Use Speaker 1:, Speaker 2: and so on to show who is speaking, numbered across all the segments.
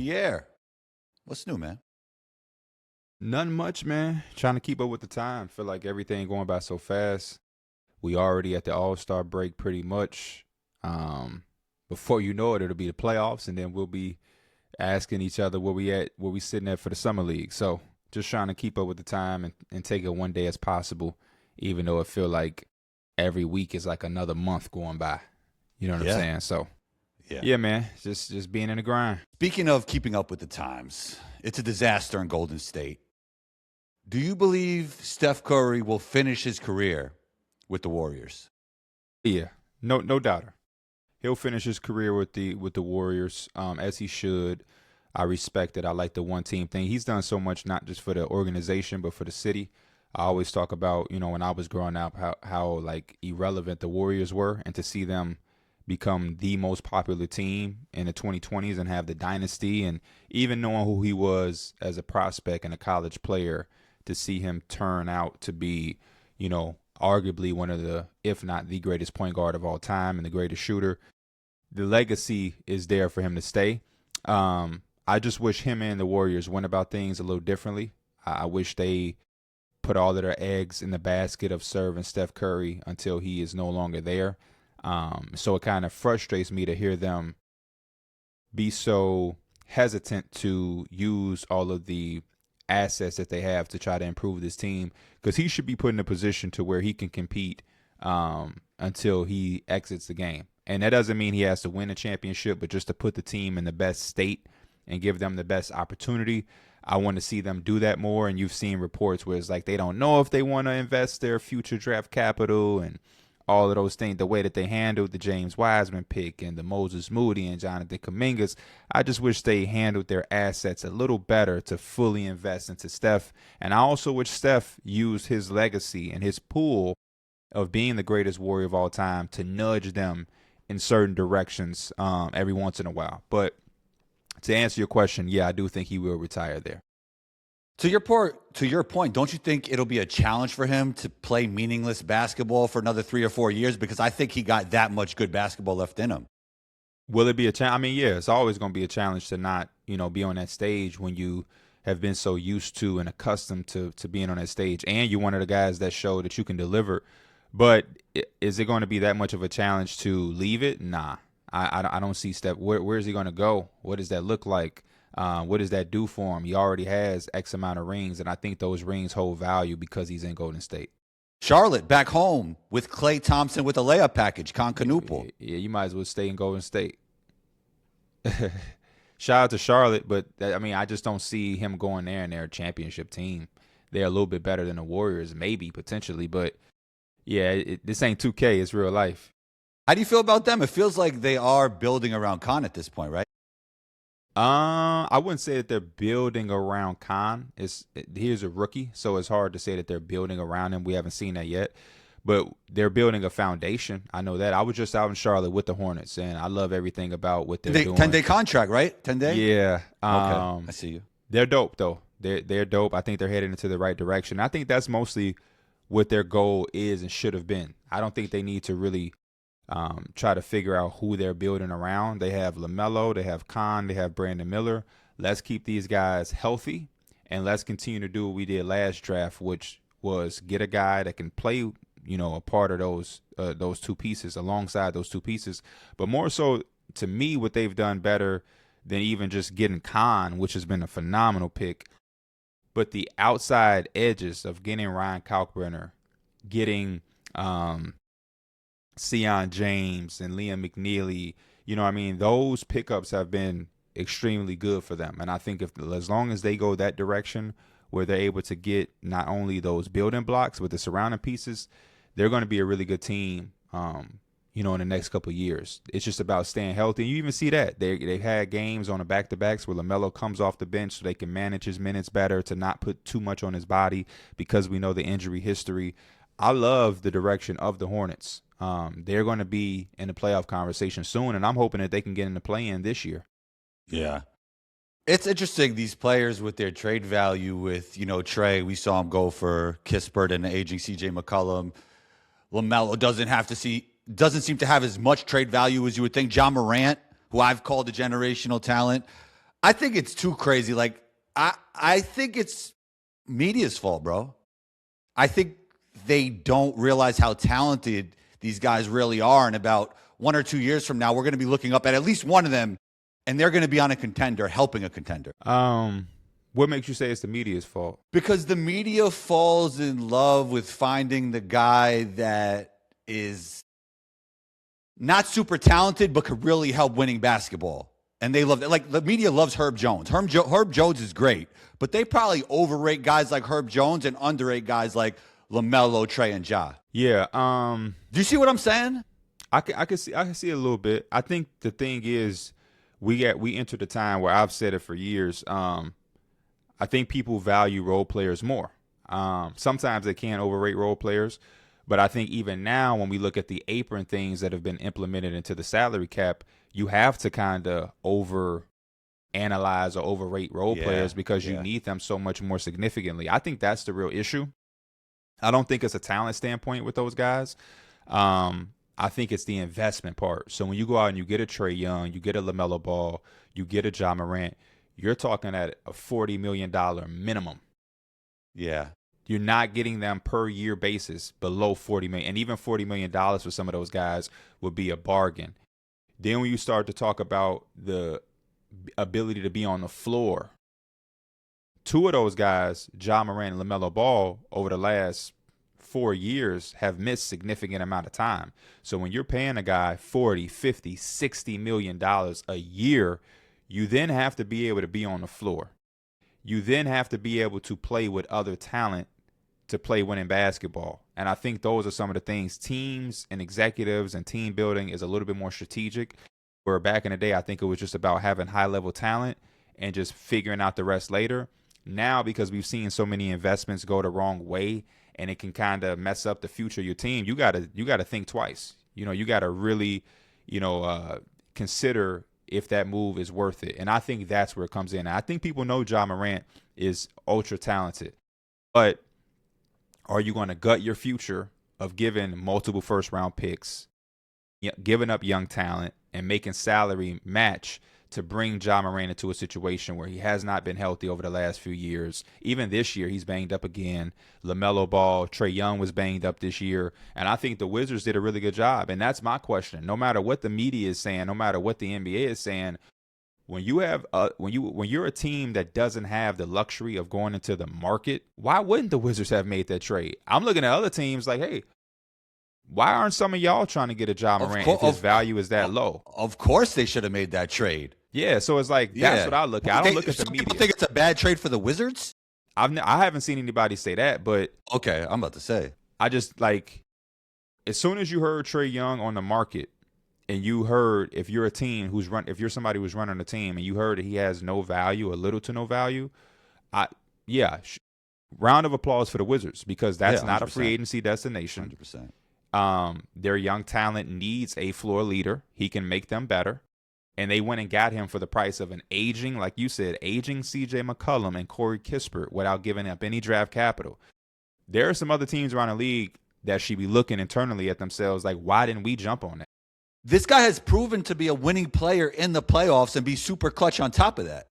Speaker 1: Pierre, what's new, man?
Speaker 2: Nothing much, man. Trying to keep up with the time. Feel like everything going by so fast. We already at the All-Star break pretty much. Um, Before you know it, it'll be the playoffs, and then we'll be asking each other where we sitting at for the summer league. So just trying to keep up with the time and take it one day as possible, even though it feel like every week is like another month going by. You know what
Speaker 1: Yeah.
Speaker 2: I'm saying? So
Speaker 1: Yeah.
Speaker 2: yeah, man, just being in the grind.
Speaker 1: Speaking of keeping up with the times, it's a disaster in Golden State. Do you believe Steph Curry will finish his career with the Warriors?
Speaker 2: Yeah, no doubter. He'll finish his career with the Warriors, as he should. I respect it. I like the one team thing. He's done so much, not just for the organization, but for the city. I always talk about, when I was growing up, how like irrelevant the Warriors were, and to see them become the most popular team in the 2020s and have the dynasty, and even knowing who he was as a prospect and a college player, to see him turn out to be, arguably one of the, if not the greatest point guard of all time and the greatest shooter. The legacy is there for him to stay. I just wish him and the Warriors went about things a little differently. I wish they put all of their eggs in the basket of serving Steph Curry until he is no longer there. So it kind of frustrates me to hear them be so hesitant to use all of the assets that they have to try to improve this team, because he should be put in a position to where he can compete until he exits the game. And that doesn't mean he has to win a championship, but just to put the team in the best state and give them the best opportunity. I want to see them do that more. And you've seen reports where it's like they don't know if they want to invest their future draft capital and all of those things, the way that they handled the James Wiseman pick and the Moses Moody and Jonathan Kumingas. I just wish they handled their assets a little better to fully invest into Steph. And I also wish Steph used his legacy and his pool of being the greatest Warrior of all time to nudge them in certain directions every once in a while. But to answer your question, yeah, I do think he will retire there.
Speaker 1: To your point, don't you think it'll be a challenge for him to play meaningless basketball for another 3 or 4 years? Because I think he got that much good basketball left in him.
Speaker 2: Will it be a challenge? I mean, yeah, it's always going to be a challenge to not, be on that stage when you have been so used to and accustomed to being on that stage. And you're one of the guys that show that you can deliver. But is it going to be that much of a challenge to leave it? Nah. I don't see Steph. Where is he going to go? What does that look like? What does that do for him? He already has X amount of rings, and I think those rings hold value because he's in Golden State.
Speaker 1: Charlotte, back home with Klay Thompson with a layup package, Concanuple.
Speaker 2: Yeah, you might as well stay in Golden State. Shout out to Charlotte, but I just don't see him going there and they're a championship team. They're a little bit better than the Warriors, maybe, potentially, but yeah, this ain't 2K, it's real life.
Speaker 1: How do you feel about them? It feels like they are building around Khan at this point, right?
Speaker 2: I wouldn't say that they're building around Khan. He's a rookie, so it's hard to say that they're building around him. We haven't seen that yet, but they're building a foundation. I know that. I was just out in Charlotte with the Hornets, and I love everything about what they're doing.
Speaker 1: 10-day contract, right? 10-day?
Speaker 2: Yeah.
Speaker 1: Okay, I see you.
Speaker 2: They're dope, though. They're dope. I think they're heading into the right direction. I think that's mostly what their goal is and should have been. I don't think they need to really try to figure out who they're building around. They have LaMelo, they have Khan, they have Brandon Miller. Let's keep these guys healthy, and let's continue to do what we did last draft, which was get a guy that can play, a part of those two pieces, alongside those two pieces. But more so, to me, what they've done better than even just getting Khan, which has been a phenomenal pick, but the outside edges of getting Ryan Kalkbrenner, getting Sion James and Liam McNeely, those pickups have been extremely good for them. And I think as long as they go that direction where they're able to get not only those building blocks, but the surrounding pieces, they're going to be a really good team, in the next couple of years. It's just about staying healthy. You even see that. They've had games on the back-to-backs where LaMelo comes off the bench so they can manage his minutes better, to not put too much on his body because we know the injury history. I love the direction of the Hornets. They're going to be in the playoff conversation soon, and I'm hoping that they can get in the play-in this year.
Speaker 1: Yeah. It's interesting, these players with their trade value with, Trey. We saw him go for Kispert and the aging C.J. McCollum. LaMelo doesn't seem to have as much trade value as you would think. John Morant, who I've called a generational talent. I think it's too crazy. Like, I think it's media's fault, bro. I think they don't realize how talented these guys really are. And about 1 or 2 years from now, we're going to be looking up at least one of them, and they're going to be on a contender, helping a contender.
Speaker 2: What makes you say it's the media's fault?
Speaker 1: Because the media falls in love with finding the guy that is not super talented, but could really help winning basketball. And they love that. Like, the media loves Herb Jones. Herb Jones is great, but they probably overrate guys like Herb Jones and underrate guys like LaMelo, Trey, and Ja.
Speaker 2: Yeah.
Speaker 1: Do you see what I'm saying?
Speaker 2: I can see it a little bit. I think the thing is, we entered a time where I've said it for years. I think people value role players more. Sometimes they can overrate role players, but I think even now, when we look at the apron things that have been implemented into the salary cap, you have to kind of over analyze or overrate role players because you need them so much more significantly. I think that's the real issue. I don't think it's a talent standpoint with those guys. I think it's the investment part. So when you go out and you get a Trae Young, you get a LaMelo Ball, you get a Ja Morant, you're talking at a $40 million minimum.
Speaker 1: Yeah.
Speaker 2: You're not getting them per year basis below $40 million. And even $40 million for some of those guys would be a bargain. Then when you start to talk about the ability to be on the floor, two of those guys, Ja Morant and LaMelo Ball, over the last 4 years have missed significant amount of time. So when you're paying a guy 40, 50, 60 million dollars a year, you then have to be able to be on the floor. You then have to be able to play with other talent to play winning basketball. And I think those are some of the things. Teams and executives and team building is a little bit more strategic, where back in the day, I think it was just about having high level talent and just figuring out the rest later. Now, because we've seen so many investments go the wrong way and it can kind of mess up the future of your team, you gotta think twice. You gotta really, consider if that move is worth it. And I think that's where it comes in. I think people know Ja Morant is ultra talented, but are you going to gut your future of giving multiple first round picks, giving up young talent, and making salary match to bring Ja Morant into a situation where he has not been healthy over the last few years? Even this year, he's banged up again. LaMelo Ball, Trae Young was banged up this year. And I think the Wizards did a really good job. And that's my question. No matter what the media is saying, no matter what the NBA is saying, when you have when you're a team that doesn't have the luxury of going into the market, why wouldn't the Wizards have made that trade? I'm looking at other teams like, hey, why aren't some of y'all trying to get a Ja Morant if his value is that low?
Speaker 1: Of course they should have made that trade.
Speaker 2: Yeah, so it's like, that's what I look at. I don't look at the media.
Speaker 1: People think it's a bad trade for the Wizards?
Speaker 2: I haven't seen anybody say that, but
Speaker 1: okay, I'm about to say.
Speaker 2: I just, like, as soon as you heard Trae Young on the market, and you heard, if you're a team if you're somebody who's running a team and you heard that he has no value, or little to no value, round of applause for the Wizards, because that's not a free agency destination.
Speaker 1: 100%.
Speaker 2: Their young talent needs a floor leader. He can make them better. And they went and got him for the price of an aging, like you said, aging C.J. McCollum and Corey Kispert without giving up any draft capital. There are some other teams around the league that should be looking internally at themselves like, why didn't we jump on that?
Speaker 1: This guy has proven to be a winning player in the playoffs and be super clutch on top of that.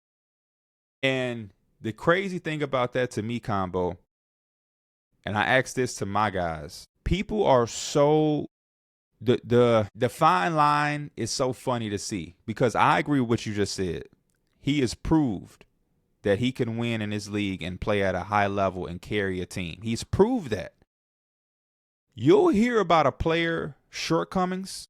Speaker 1: And
Speaker 2: the crazy thing about that to me, Combo, and I ask this to my guys, people are so... The fine line is so funny to see, because I agree with what you just said. He has proved that he can win in his league and play at a high level and carry a team. He's proved that. You'll hear about a player shortcomings,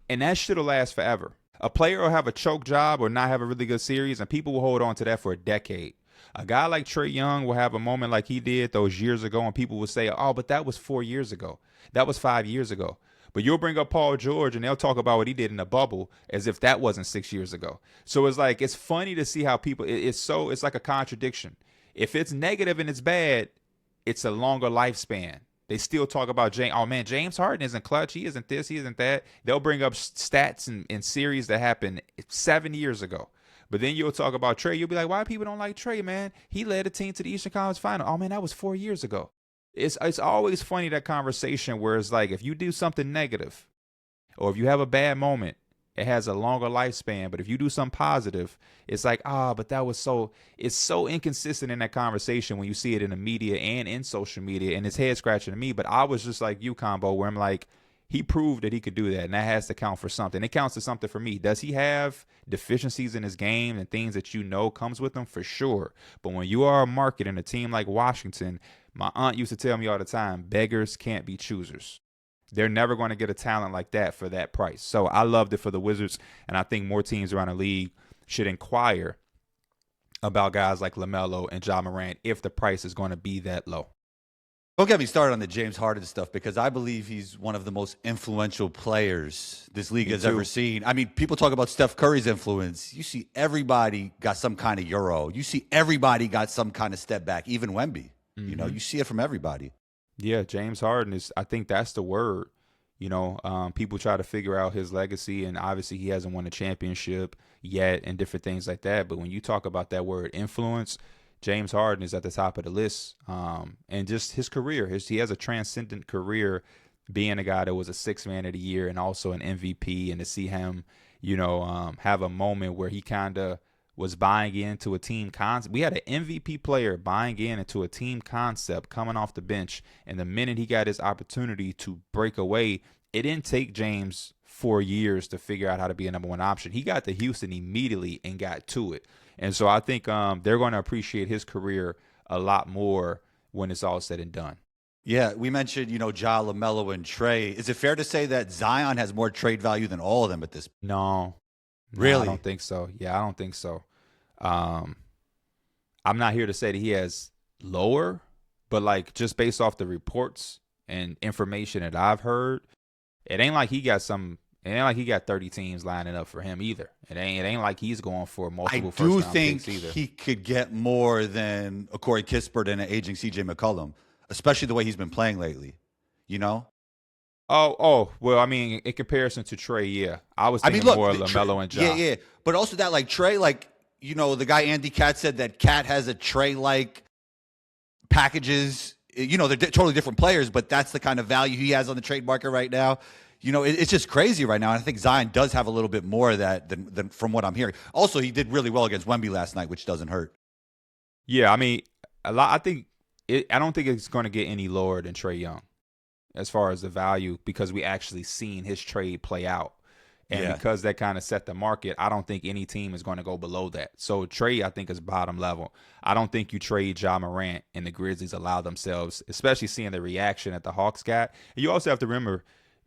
Speaker 2: and that shit'll last forever. A player will have a choke job or not have a really good series, and people will hold on to that for a decade. A guy like Trae Young will have a moment like he did those years ago, and people will say, oh, but that was 4 years ago. That was 5 years ago. But you'll bring up Paul George and they'll talk about what he did in the bubble as if that wasn't 6 years ago. So it's like, it's funny to see how people, it's like a contradiction. If it's negative and it's bad, it's a longer lifespan. They still talk about James Harden isn't clutch. He isn't this, he isn't that. They'll bring up stats and series that happened 7 years ago. But then you'll talk about Trae. You'll be like, why people don't like Trae, man? He led a team to the Eastern Conference Final. Oh, man, that was 4 years ago. It's always funny, that conversation where it's like, if you do something negative or if you have a bad moment it has a longer lifespan. But if you do something positive, it's like, but that was it's so inconsistent in that conversation when you see it in the media and in social media, and it's head scratching to me. But I was just like you, Combo, where I'm like, he proved that he could do that, and that has to count for something. It counts to something for me. Does he have deficiencies in his game and things that comes with him? For sure. But when you are a market and a team like Washington, my aunt used to tell me all the time, beggars can't be choosers. They're never going to get a talent like that for that price. So I loved it for the Wizards, and I think more teams around the league should inquire about guys like LaMelo and Ja Morant if the price is going to be that low.
Speaker 1: Don't get me started on the James Harden stuff, because I believe he's one of the most influential players this league has ever seen. I mean, people talk about Steph Curry's influence. You see everybody got some kind of Euro. You see everybody got some kind of step back, even Wemby. You know, you see it from everybody.
Speaker 2: Yeah, James Harden I think that's the word. You know, people try to figure out his legacy, and obviously he hasn't won a championship yet and different things like that. But when you talk about that word influence, James Harden is at the top of the list. And just his career, he has a transcendent career, being a guy that was a sixth man of the year and also an MVP, and to see him, you know, have a moment where he kind of was buying into a team concept. We had an MVP player buying into a team concept coming off the bench, and the minute he got his opportunity to break away, it didn't take James 4 years to figure out how to be a number one option. He got to Houston immediately and got to it. And so I think they're going to appreciate his career a lot more when it's all said and done.
Speaker 1: Yeah, we mentioned, you know, Ja, LaMelo, and Trey. Is it fair to say that Zion has more trade value than all of them at this point?
Speaker 2: No,
Speaker 1: Really?
Speaker 2: I don't think so. Yeah, I don't think so. I'm not here to say that he has lower, but like just based off the reports and information that I've heard, it ain't like he got 30 teams lining up for him either. It ain't like he's going for multiple first round picks either.
Speaker 1: I do think he could get more than a Corey Kispert and an aging CJ McCollum, especially the way he's been playing lately. You know?
Speaker 2: Oh, well, I mean, in comparison to Trey, yeah. I was thinking more LaMelo and Ja.
Speaker 1: Yeah. But also that, like, Trey, like, you know, the guy Andy Katz said that Cat has a Trey-like packages. You know, they're totally different players, but that's the kind of value he has on the trade market right now. You know, it's just crazy right now. And I think Zion does have a little bit more of that than from what I'm hearing. Also, he did really well against Wemby last night, which doesn't hurt.
Speaker 2: Yeah, I mean, I don't think it's going to get any lower than Trae Young as far as the value, because we actually seen his trade play out. And because that kind of set the market, I don't think any team is going to go below that. So Trey, I think, is bottom level. I don't think you trade Ja Morant and the Grizzlies allow themselves, especially seeing the reaction that the Hawks got. And you also have to remember,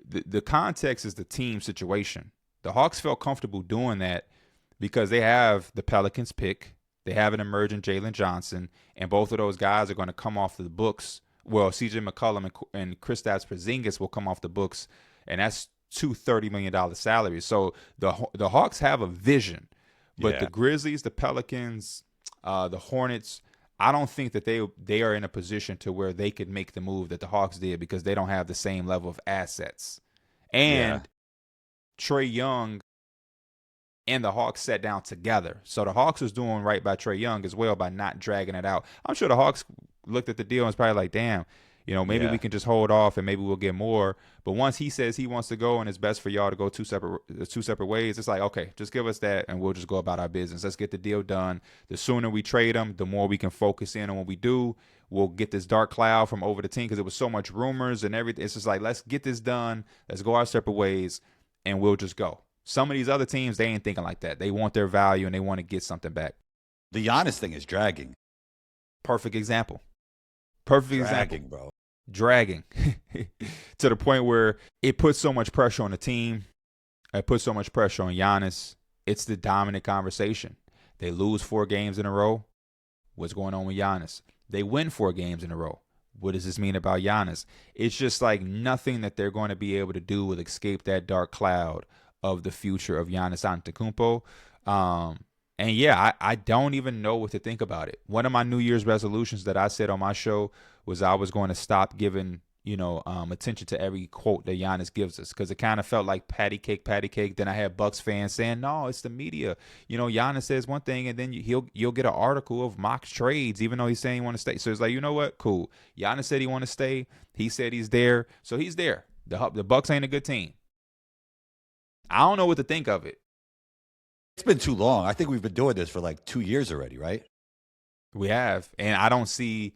Speaker 2: the context is the team situation. The Hawks felt comfortable doing that because they have the Pelicans pick. They have an emerging Jalen Johnson, and both of those guys are going to come off the books. Well, CJ McCollum and Kristaps Porzingis will come off the books, and that's two $30 million salaries. So the Hawks have a vision, but the Grizzlies, the Pelicans, the Hornets, I don't think that they are in a position to where they could make the move that the Hawks did, because they don't have the same level of assets. And Trae Young and the Hawks sat down together. So the Hawks was doing right by Trae Young as well by not dragging it out. I'm sure the Hawks looked at the deal and was probably like, damn, you know, maybe we can just hold off and maybe we'll get more. But once he says he wants to go and it's best for y'all to go two separate ways, it's like, okay, just give us that and we'll just go about our business. Let's get the deal done. The sooner we trade him, the more we can focus in on what we do. We'll get this dark cloud from over the team, because it was so much rumors and everything. It's just like, let's get this done. Let's go our separate ways and we'll just go. Some of these other teams, they ain't thinking like that. They want their value and they want to get something back.
Speaker 1: The Giannis thing is dragging.
Speaker 2: Perfect example. Bro. Dragging to the point where it puts so much pressure on the team. It puts so much pressure on Giannis. It's the dominant conversation. They lose 4 games in a row. What's going on with Giannis? They win 4 games in a row. What does this mean about Giannis? It's just like nothing that they're going to be able to do will escape that dark cloud of the future of Giannis Antetokounmpo. And yeah, I don't even know what to think about it. One of my New Year's resolutions that I said on my show was I was going to stop giving, attention to every quote that Giannis gives us, because it kind of felt like patty cake. Then I had Bucks fans saying, no, it's the media. Giannis says one thing and then you'll get an article of mock trades, even though he's saying he want to stay. So it's like, you know what? Cool. Giannis said he want to stay. He said he's there. So he's there. The Bucks ain't a good team. I don't know what to think of it.
Speaker 1: It's been too long. I think we've been doing this for like 2 years already, right?
Speaker 2: We have, and I don't see.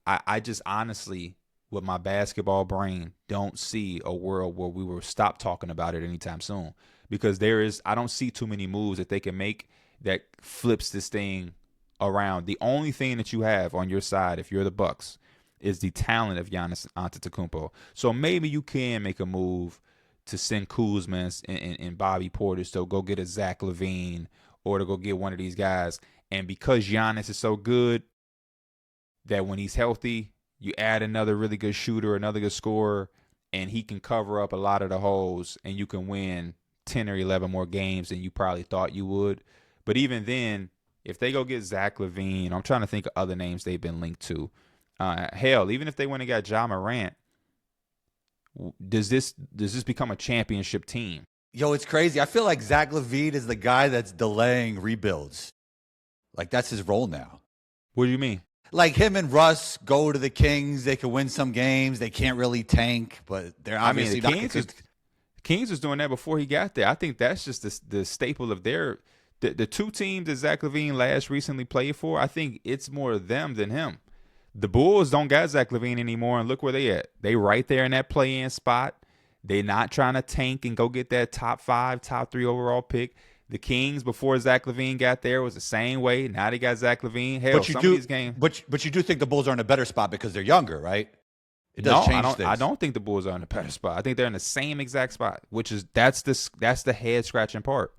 Speaker 2: I just honestly, with my basketball brain, don't see a world where we will stop talking about it anytime soon. Because I don't see too many moves that they can make that flips this thing around. The only thing that you have on your side, if you're the Bucks, is the talent of Giannis Antetokounmpo. So maybe you can make a move to send Kuzma and Bobby Portis to go get a Zach LaVine or to go get one of these guys. And because Giannis is so good that when he's healthy, you add another really good shooter, another good scorer, and he can cover up a lot of the holes, and you can win 10 or 11 more games than you probably thought you would. But even then, if they go get Zach LaVine, I'm trying to think of other names they've been linked to. Hell, even if they went and got Ja Morant, does this become a championship team?
Speaker 1: Yo, it's crazy. I feel like Zach LaVine is the guy that's delaying rebuilds. Like, that's his role now.
Speaker 2: What do you mean?
Speaker 1: Like, him and Russ go to the Kings. They can win some games. They can't really tank, but they're obviously
Speaker 2: the
Speaker 1: not.
Speaker 2: Kings was doing that before he got there. I think that's just the staple of their the two teams that Zach LaVine last recently played for. I think it's more them than him. The Bulls don't got Zach LaVine anymore, and look where they at. They right there in that play-in spot. They're not trying to tank and go get that top 5, top 3 overall pick. The Kings, before Zach LaVine got there, was the same way. Now they got Zach LaVine. Hell, some of these games.
Speaker 1: But you do think the Bulls are in a better spot because they're younger, right? It does change things.
Speaker 2: I don't think the Bulls are in a better spot. I think they're in the same exact spot, which is that's the head scratching part.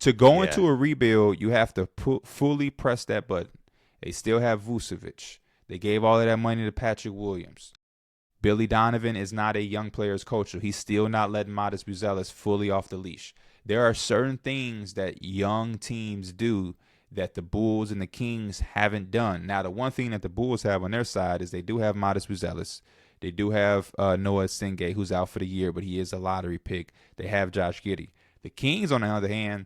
Speaker 2: To go into a rebuild, you have to fully press that button. They still have Vucevic. They gave all of that money to Patrick Williams. Billy Donovan is not a young player's coach, so he's still not letting Modest Buzelis fully off the leash. There are certain things that young teams do that the Bulls and the Kings haven't done. Now, the one thing that the Bulls have on their side is they do have Modest Buzelis. They do have Noah Singay, who's out for the year, but he is a lottery pick. They have Josh Giddey. The Kings, on the other hand,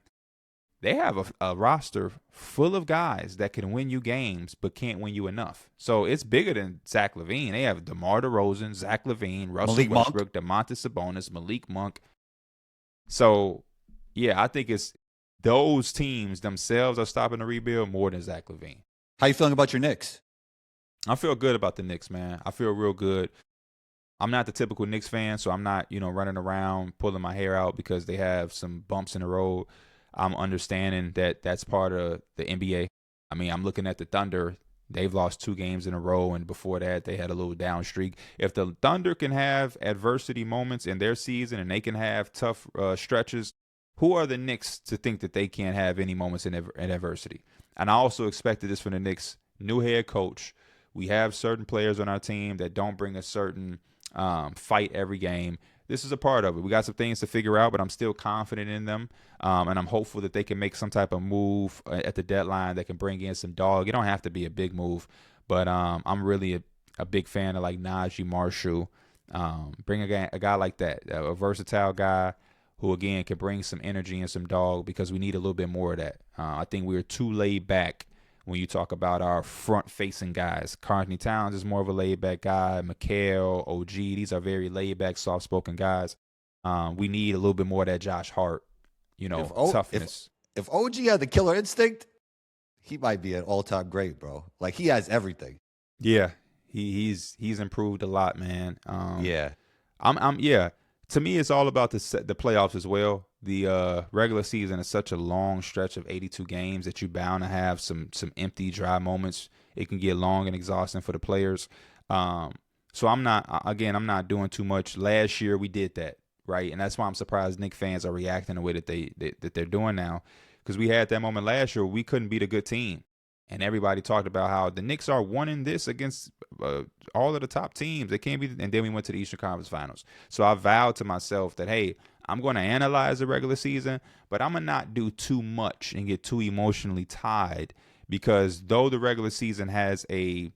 Speaker 2: they have a roster full of guys that can win you games but can't win you enough. So it's bigger than Zach LaVine. They have DeMar DeRozan, Zach LaVine, Russell Westbrook, Domantas Sabonis, Malik Monk. So, yeah, I think it's those teams themselves are stopping the rebuild more than Zach LaVine.
Speaker 1: How you feeling about your Knicks?
Speaker 2: I feel good about the Knicks, man. I feel real good. I'm not the typical Knicks fan, so I'm not, running around pulling my hair out because they have some bumps in the road. I'm understanding that that's part of the NBA. I mean, I'm looking at the Thunder. They've lost 2 games in a row, and before that, they had a little down streak. If the Thunder can have adversity moments in their season and they can have tough stretches, who are the Knicks to think that they can't have any moments in adversity? And I also expected this from the Knicks. New head coach. We have certain players on our team that don't bring a certain fight every game. This is a part of it. We got some things to figure out, but I'm still confident in them. And I'm hopeful that they can make some type of move at the deadline that can bring in some dog. It don't have to be a big move, but I'm really a big fan of like Najee Marshall. Bring a guy like that, a versatile guy who, again, can bring some energy and some dog because we need a little bit more of that. I think we're too laid back when you talk about our front-facing guys. Karl-Anthony Towns is more of a laid-back guy. Mikal, OG, these are very laid-back, soft-spoken guys. We need a little bit more of that Josh Hart, toughness.
Speaker 1: If OG had the killer instinct, he might be an all-time great, bro. Like, he has everything.
Speaker 2: Yeah, he's improved a lot, man.
Speaker 1: Yeah.
Speaker 2: To me, it's all about the playoffs as well. The regular season is such a long stretch of 82 games that you're bound to have some empty, dry moments. It can get long and exhausting for the players. So I'm not doing too much. Last year we did that, right? And that's why I'm surprised Knicks fans are reacting the way that they're doing now, because we had that moment last year where we couldn't beat a good team. And everybody talked about how the Knicks are winning this against all of the top teams. They can't be. And then we went to the Eastern Conference Finals. So I vowed to myself that, hey, I'm going to analyze the regular season, but I'm going to not do too much and get too emotionally tied, because though the regular season has a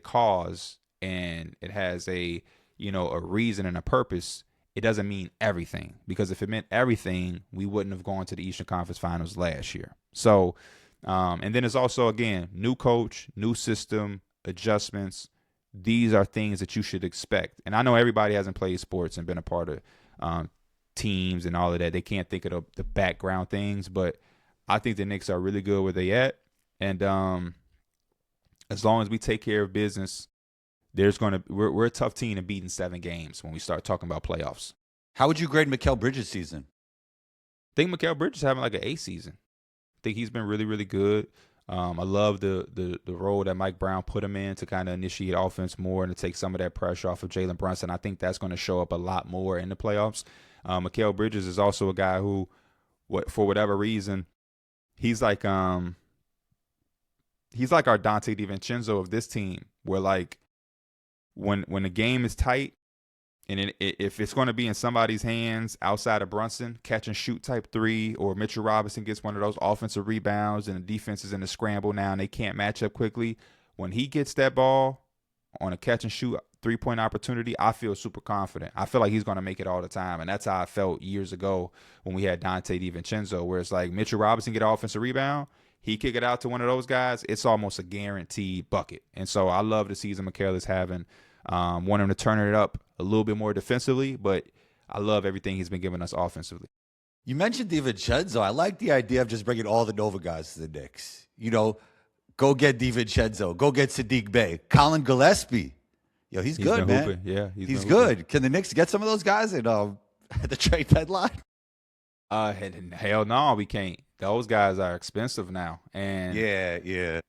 Speaker 2: cause and it has a reason and a purpose, it doesn't mean everything. Because if it meant everything, we wouldn't have gone to the Eastern Conference Finals last year. So, and then it's also, again, new coach, new system, adjustments. These are things that you should expect. And I know everybody hasn't played sports and been a part of teams and all of that. They can't think of the background things, but I think the Knicks are really good where they at. And as long as we take care of business, we're a tough team to beat in 7 games when we start talking about playoffs.
Speaker 1: How would you grade Mikal Bridges' season?
Speaker 2: I think Mikal Bridges is having like an A season. I think he's been really, really good. I love the role that Mike Brown put him in to kind of initiate offense more and to take some of that pressure off of Jalen Brunson. I think that's going to show up a lot more in the playoffs. Mikal Bridges is also a guy who, for whatever reason, he's like our Dante DiVincenzo of this team, where like when the game is tight and if it's going to be in somebody's hands outside of Brunson, catch and shoot type 3, or Mitchell Robinson gets one of those offensive rebounds and the defense is in a scramble now and they can't match up quickly, when he gets that ball on a catch and shoot 3-point opportunity, I feel super confident. I feel like he's going to make it all the time. And that's how I felt years ago when we had Dante DiVincenzo, where it's like Mitchell Robinson get an offensive rebound, he kick it out to one of those guys, it's almost a guaranteed bucket. And so I love the season Mikal is having. Want him to turn it up a little bit more defensively, but I love everything he's been giving us offensively.
Speaker 1: You mentioned DiVincenzo. I like the idea of just bringing all the Nova guys to the Knicks. You know, go get DiVincenzo. Go get Sadiq Bey. Colin Gillespie. Yo, he's good, man.
Speaker 2: Hooping. Yeah,
Speaker 1: he's good. Can the Knicks get some of those guys at the trade deadline?
Speaker 2: Hell no, we can't. Those guys are expensive now. And
Speaker 1: yeah.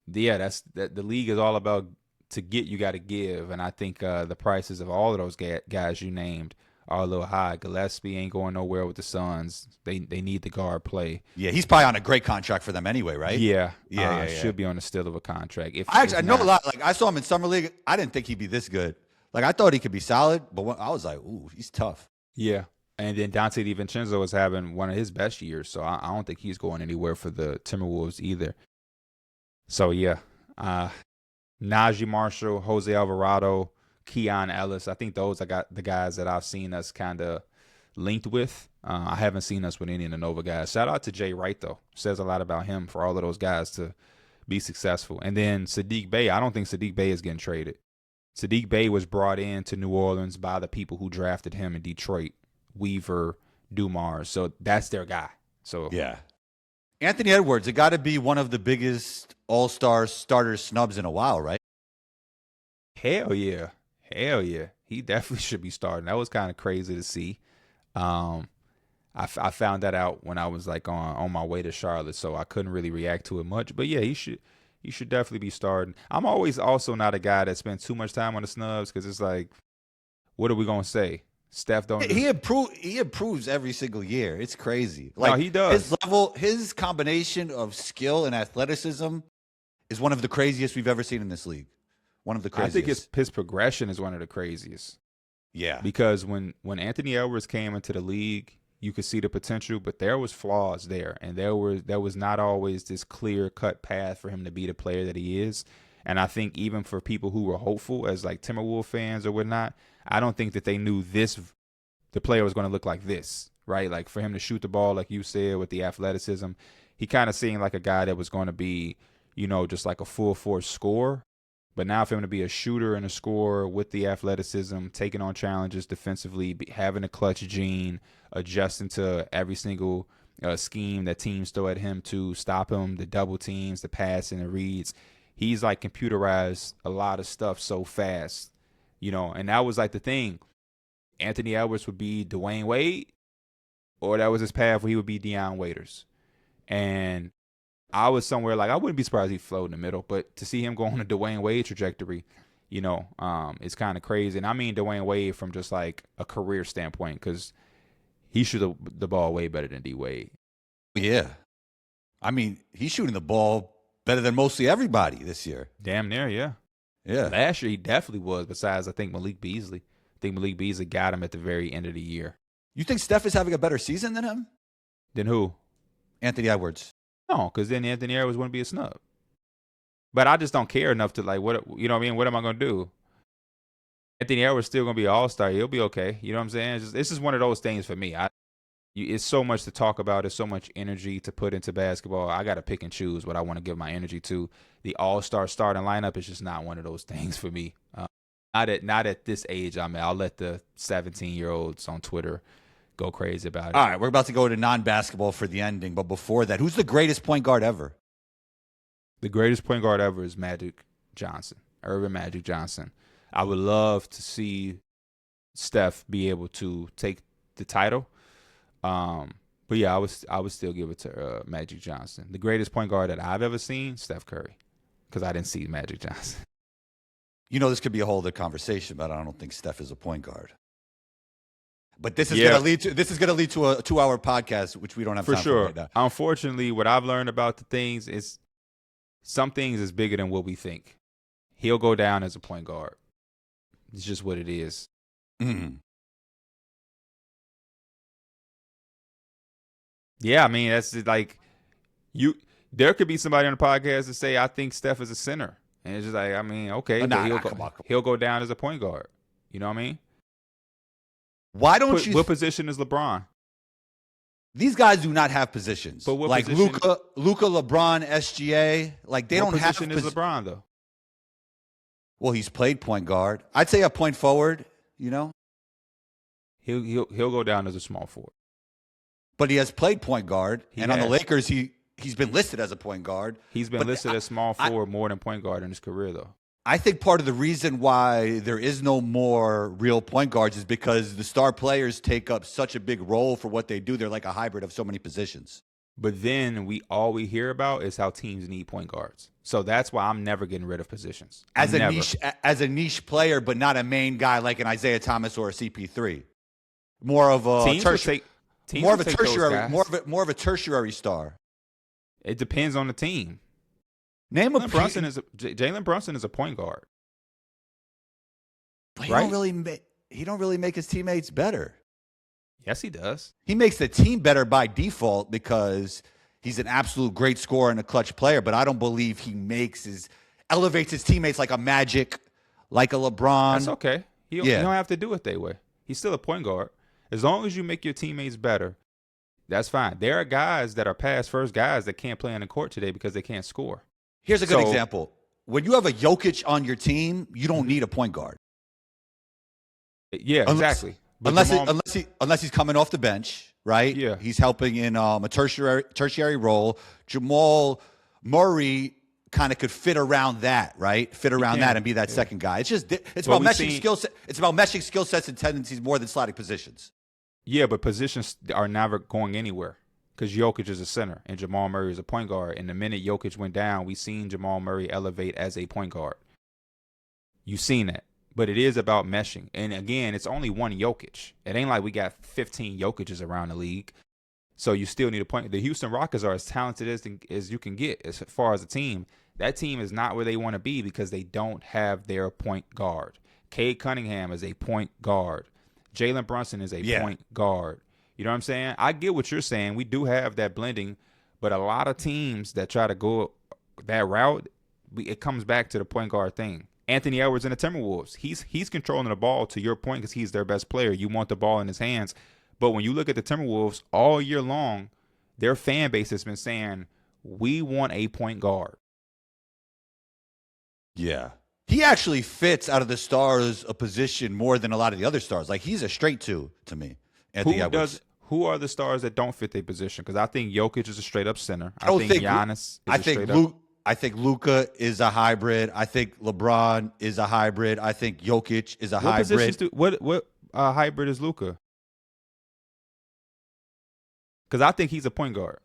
Speaker 2: That's the league is all about, to get, you got to give. And I think the prices of all of those guys you named are a little high. Gillespie ain't going nowhere with the Suns. They need the guard play.
Speaker 1: Yeah, he's probably on a great contract for them anyway, right?
Speaker 2: Yeah. Should be on the still of a contract.
Speaker 1: I know a lot. Like, I saw him in summer league. I didn't think he'd be this good. Like, I thought he could be solid, but I was like, ooh, he's tough.
Speaker 2: Yeah. And then Dante DiVincenzo is having one of his best years, so I don't think he's going anywhere for the Timberwolves either. So yeah. Najee Marshall, Jose Alvarado, Keon Ellis. I think those are the guys that I've seen us kind of linked with. I haven't seen us with any of the Nova guys. Shout out to Jay Wright, though. Says a lot about him for all of those guys to be successful. And then Sadiq Bey. I don't think Sadiq Bey is getting traded. Sadiq Bey was brought in to New Orleans by the people who drafted him in Detroit, Weaver, Dumars. So that's their guy. So
Speaker 1: yeah. Anthony Edwards, it got to be one of the biggest all-star starter snubs in a while, right?
Speaker 2: Hell yeah. He definitely should be starting. That was kind of crazy to see. I found that out when I was like on my way to Charlotte, so I couldn't really react to it much. But yeah, he should definitely be starting. I'm always also not a guy that spends too much time on the snubs, because it's like, what are we gonna say? Steph don't.
Speaker 1: He improves every single year. It's crazy. Like,
Speaker 2: no, he does.
Speaker 1: His combination of skill and athleticism is one of the craziest we've ever seen in this league. One of the craziest.
Speaker 2: I think his progression is one of the craziest.
Speaker 1: Yeah.
Speaker 2: Because when Anthony Edwards came into the league, you could see the potential, but there was flaws there, and there was not always this clear-cut path for him to be the player that he is. And I think even for people who were hopeful as like Timberwolves fans or whatnot, I don't think that they knew the player was going to look like this, right? Like, for him to shoot the ball, like you said, with the athleticism, he kind of seemed like a guy that was going to be, just like a full force scorer. But now for him to be a shooter and a scorer with the athleticism, taking on challenges defensively, having a clutch gene, adjusting to every single scheme that teams throw at him to stop him, the double teams, the pass and the reads, he's like computerized a lot of stuff so fast. And that was like the thing. Anthony Edwards would be Dwayne Wade, or that was his path where he would be Deion Waiters. And I was somewhere like, I wouldn't be surprised he flowed in the middle, but to see him go on a Dwayne Wade trajectory, it's kind of crazy. And I mean Dwayne Wade from just like a career standpoint, because he shoots the ball way better than D Wade.
Speaker 1: Yeah. I mean, he's shooting the ball better than mostly everybody this year.
Speaker 2: Damn near, yeah.
Speaker 1: Yeah.
Speaker 2: Last year he definitely was, besides I think Malik Beasley. I think Malik Beasley got him at the very end of the year.
Speaker 1: You think Steph is having a better season than him?
Speaker 2: Then who?
Speaker 1: Anthony Edwards.
Speaker 2: No, because then Anthony Edwards wouldn't be a snub. But I just don't care enough to like, what I mean? What am I going to do? Anthony Edwards still going to be an all-star. He'll be okay. You know what I'm saying? This is one of those things for me. It's so much to talk about. There's so much energy to put into basketball. I got to pick and choose what I want to give my energy to. The all-star starting lineup is just not one of those things for me. Not at this age. I mean, I'll let the 17-year-olds on Twitter go crazy about it.
Speaker 1: All right, we're about to go to non-basketball for the ending, but before that, who's the greatest point guard ever?
Speaker 2: The greatest point guard ever is Magic Johnson, Irvin Magic Johnson. I would love to see Steph be able to take the title. But yeah, I would still give it to Magic Johnson. The greatest point guard that I've ever seen, Steph Curry, because I didn't see Magic Johnson.
Speaker 1: You know, this could be a whole other conversation, but I don't think Steph is a point guard. But this is going to lead to a 2-hour podcast, which we don't have time for right now.
Speaker 2: Unfortunately, what I've learned about the things is some things is bigger than what we think. He'll go down as a point guard. It's just what it is.
Speaker 1: Mm-hmm.
Speaker 2: Yeah, I mean, that's like there could be somebody on the podcast that say, I think Steph is a center. And it's just like, I mean, okay, he'll go down as a point guard. You know what I mean?
Speaker 1: Why don't you?
Speaker 2: What position is LeBron?
Speaker 1: These guys do not have positions.
Speaker 2: But what
Speaker 1: like
Speaker 2: position,
Speaker 1: Luka, LeBron, SGA, like they don't have.
Speaker 2: What position is LeBron though?
Speaker 1: Well, he's played point guard. I'd say a point forward. You know,
Speaker 2: he'll go down as a small forward.
Speaker 1: But he has played point guard, on the Lakers he's been listed as a point guard.
Speaker 2: He's been listed as small forward more than point guard in his career though.
Speaker 1: I think part of the reason why there is no more real point guards is because the star players take up such a big role for what they do. They're like a hybrid of so many positions.
Speaker 2: But then all we hear about is how teams need point guards. So that's why I'm never getting rid of positions.
Speaker 1: As a niche player, but not a main guy like an Isaiah Thomas or a CP3. More of a tertiary star.
Speaker 2: It depends on the team.
Speaker 1: Jalen
Speaker 2: Brunson is a point guard.
Speaker 1: But he don't really make his teammates better.
Speaker 2: Yes, he does.
Speaker 1: He makes the team better by default because he's an absolute great scorer and a clutch player, but I don't believe he elevates his teammates like a Magic, like a LeBron.
Speaker 2: That's okay. You don't have to do it that way. He's still a point guard. As long as you make your teammates better, that's fine. There are guys that are pass first guys that can't play on the court today because they can't score.
Speaker 1: Here's a good example. When you have a Jokic on your team, you don't need a point guard.
Speaker 2: Yeah, exactly.
Speaker 1: Unless he's coming off the bench, right?
Speaker 2: Yeah.
Speaker 1: He's helping in a tertiary role. Jamal Murray kind of could fit around that, right? And be that second guy. It's about meshing skill set. It's about meshing skill sets and tendencies more than sliding positions.
Speaker 2: Yeah, but positions are never going anywhere because Jokic is a center and Jamal Murray is a point guard. And the minute Jokic went down, we seen Jamal Murray elevate as a point guard. You've seen that. But it is about meshing. And again, it's only one Jokic. It ain't like we got 15 Jokic's around the league. So you still need a point. The Houston Rockets are as talented as you can get as far as a team. That team is not where they want to be because they don't have their point guard. Cade Cunningham is a point guard. Jalen Brunson is a point guard. You know what I'm saying? I get what you're saying. We do have that blending, but a lot of teams that try to go that route, it comes back to the point guard thing. Anthony Edwards in the Timberwolves, he's controlling the ball to your point because he's their best player. You want the ball in his hands. But when you look at the Timberwolves all year long, their fan base has been saying, we want a point guard.
Speaker 1: Yeah. He actually fits out of the stars a position more than a lot of the other stars. Like, he's a straight two to me. Anthony Edwards.
Speaker 2: Who are the stars that don't fit their position? Because I think Jokic is a straight-up center. I think Giannis is straight-up.
Speaker 1: I think Luka is a hybrid. I think LeBron is a hybrid. I think Jokic is a hybrid.
Speaker 2: What hybrid is Luka? Because I think he's a point guard.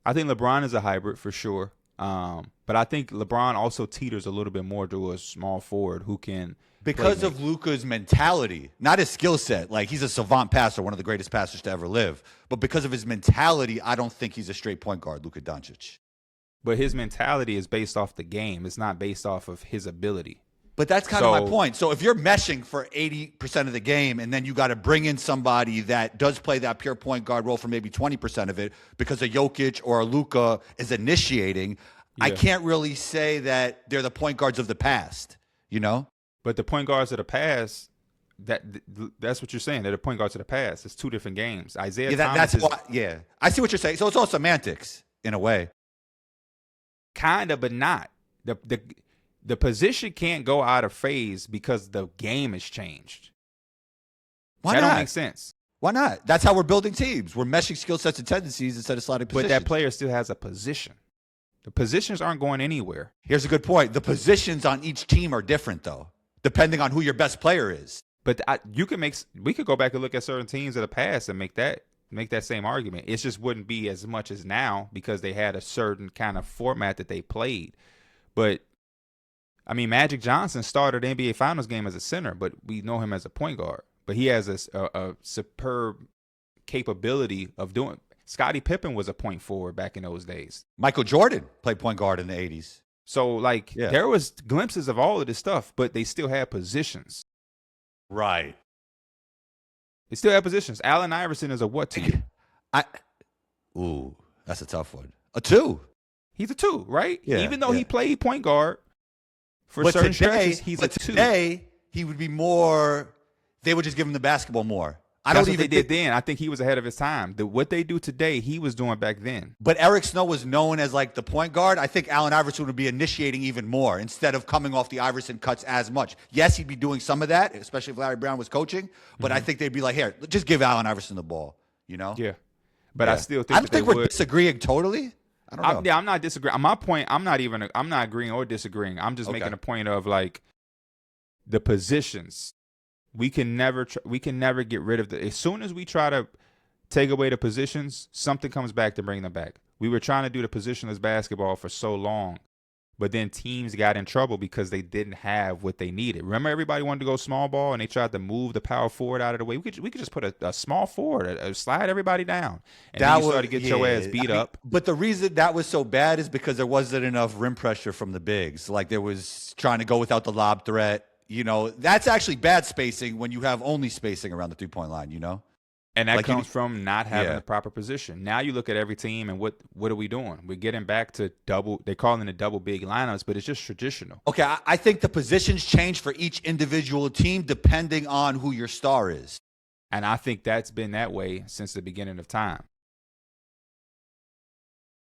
Speaker 2: I think LeBron is a hybrid for sure. But I think LeBron also teeters a little bit more to a small forward who can
Speaker 1: because of Luka's mentality, not his skill set. Like, he's a savant passer, one of the greatest passers to ever live. But because of his mentality, I don't think he's a straight point guard, Luka Doncic.
Speaker 2: But his mentality is based off the game. It's not based off of his ability.
Speaker 1: But that's kind of my point. So if you're meshing for 80% of the game and then you got to bring in somebody that does play that pure point guard role for maybe 20% of it because a Jokic or a Luka is initiating, I can't really say that they're the point guards of the past, you know?
Speaker 2: But the point guards of the past, that's what you're saying. They're the point guards of the past. It's two different games. Isaiah Thomas
Speaker 1: I see what you're saying. So it's all semantics in a way.
Speaker 2: Kind of, but not. the position can't go out of phase because the game has changed.
Speaker 1: Why
Speaker 2: that
Speaker 1: not?
Speaker 2: Don't make sense.
Speaker 1: Why not? That's how we're building teams. We're meshing skill sets and tendencies instead of slotting positions.
Speaker 2: But that player still has a position. The positions aren't going anywhere.
Speaker 1: Here's a good point. The positions on each team are different, though, depending on who your best player is.
Speaker 2: But we could go back and look at certain teams of the past and make that same argument. It just wouldn't be as much as now because they had a certain kind of format that they played. But I mean, Magic Johnson started the NBA Finals game as a center, but we know him as a point guard. But he has a superb capability of doing. Scottie Pippen was a point forward back in those days.
Speaker 1: Michael Jordan played point guard in the 80s.
Speaker 2: So, there was glimpses of all of this stuff, but they still had positions.
Speaker 1: Right.
Speaker 2: They still have positions. Allen Iverson is a what to you?
Speaker 1: Ooh, that's a tough one. A 2.
Speaker 2: He's a 2, right?
Speaker 1: Yeah,
Speaker 2: Even though he played point guard for
Speaker 1: but
Speaker 2: certain
Speaker 1: today,
Speaker 2: stretches, he's a 2.
Speaker 1: Today, he would be more. They would just give him the basketball more.
Speaker 2: That's what they did then. I think he was ahead of his time. What they do today, he was doing back then.
Speaker 1: But Eric Snow was known as like the point guard. I think Allen Iverson would be initiating even more instead of coming off the Iverson cuts as much. Yes, he'd be doing some of that, especially if Larry Brown was coaching. But I think they'd be like, here, just give Allen Iverson the ball, you know?
Speaker 2: Yeah. But I still think
Speaker 1: I don't think we're disagreeing totally. I don't know.
Speaker 2: I'm not disagreeing. On my point, I'm not agreeing or disagreeing. I'm just making a point of like the positions. We can never get rid of as soon as we try to take away the positions, something comes back to bring them back. We were trying to do the positionless basketball for so long, but then teams got in trouble because they didn't have what they needed. Remember, everybody wanted to go small ball, and they tried to move the power forward out of the way. We could just put a small forward, slide everybody down, and then you started to get your ass beat up.
Speaker 1: But the reason that was so bad is because there wasn't enough rim pressure from the bigs. Like there was trying to go without the lob threat. You know, that's actually bad spacing when you have only spacing around the 3-point line, you know?
Speaker 2: And that comes from not having the proper position. Now you look at every team and what are we doing? We're getting back to they're calling it double big lineups, but it's just traditional.
Speaker 1: Okay, I think the positions change for each individual team depending on who your star is.
Speaker 2: And I think that's been that way since the beginning of time.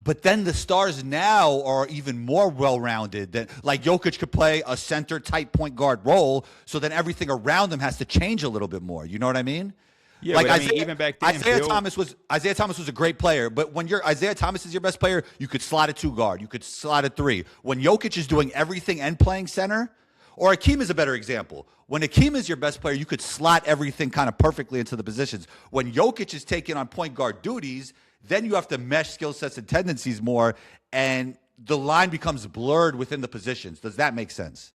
Speaker 1: But then the stars now are even more well-rounded. Than like Jokic could play a center-type point guard role, so then everything around him has to change a little bit more. You know what I mean?
Speaker 2: Yeah,
Speaker 1: like
Speaker 2: but even back then,
Speaker 1: Isaiah Thomas was a great player. But when Isaiah Thomas is your best player, you could slot a 2 guard, you could slot a 3. When Jokic is doing everything and playing center, or Akeem is a better example. When Akeem is your best player, you could slot everything kind of perfectly into the positions. When Jokic is taking on point guard duties, then you have to mesh skill sets and tendencies more, and the line becomes blurred within the positions. Does that make sense?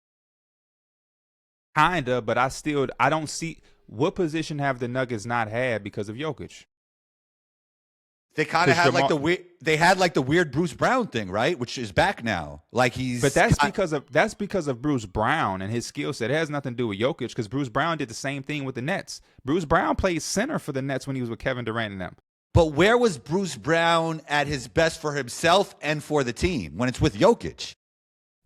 Speaker 2: Kinda, but I don't see what position have the Nuggets not had because of Jokic.
Speaker 1: They kind of had like the weird Bruce Brown thing, right? Which is back now. Like
Speaker 2: But that's because of Bruce Brown and his skill set. It has nothing to do with Jokic because Bruce Brown did the same thing with the Nets. Bruce Brown played center for the Nets when he was with Kevin Durant and them.
Speaker 1: But where was Bruce Brown at his best for himself and for the team when it's with Jokic?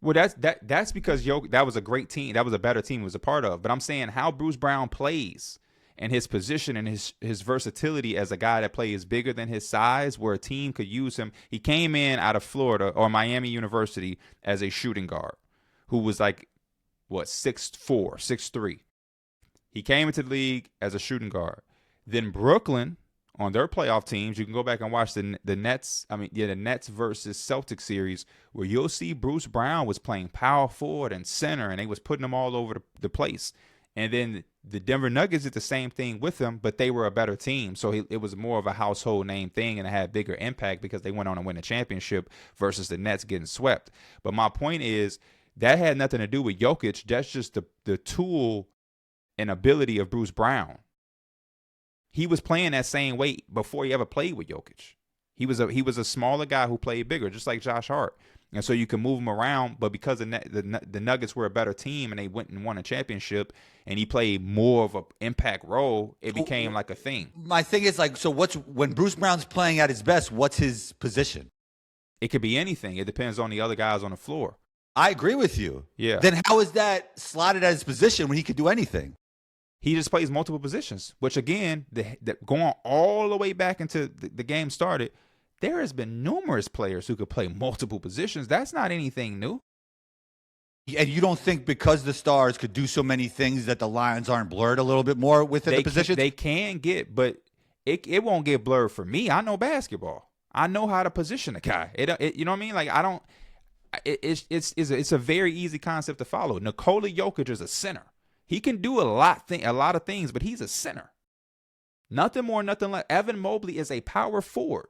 Speaker 2: Well, that's because that was a great team. That was a better team he was a part of. But I'm saying how Bruce Brown plays and his position and his versatility as a guy that plays bigger than his size, where a team could use him. He came in out of Florida or Miami University as a shooting guard who was like, 6'4", 6'3". He came into the league as a shooting guard. Then Brooklyn, on their playoff teams, you can go back and watch the Nets versus Celtics series where you'll see Bruce Brown was playing power forward and center, and they was putting them all over the place. And then the Denver Nuggets did the same thing with him, but they were a better team. So it was more of a household name thing, and it had bigger impact because they went on to win a championship versus the Nets getting swept. But my point is that had nothing to do with Jokic. That's just the tool and ability of Bruce Brown. He was playing that same way before he ever played with Jokic. He was a smaller guy who played bigger, just like Josh Hart. And so you can move him around, but because the Nuggets were a better team and they went and won a championship and he played more of an impact role, it became like a thing.
Speaker 1: My thing is like, so when Bruce Brown's playing at his best, what's his position?
Speaker 2: It could be anything. It depends on the other guys on the floor.
Speaker 1: I agree with you.
Speaker 2: Yeah.
Speaker 1: Then how is that slotted at his position when he could do anything?
Speaker 2: He just plays multiple positions, which again, going all the way back into the game started, there has been numerous players who could play multiple positions. That's not anything new.
Speaker 1: And you don't think because the stars could do so many things that the lines aren't blurred a little bit more within the positions?
Speaker 2: They can get, but it won't get blurred for me. I know basketball. I know how to position a guy. You know what I mean? Like I don't. It's a very easy concept to follow. Nikola Jokic is a center. He can do a lot of things, but he's a center. Nothing more, nothing less. Evan Mobley is a power forward.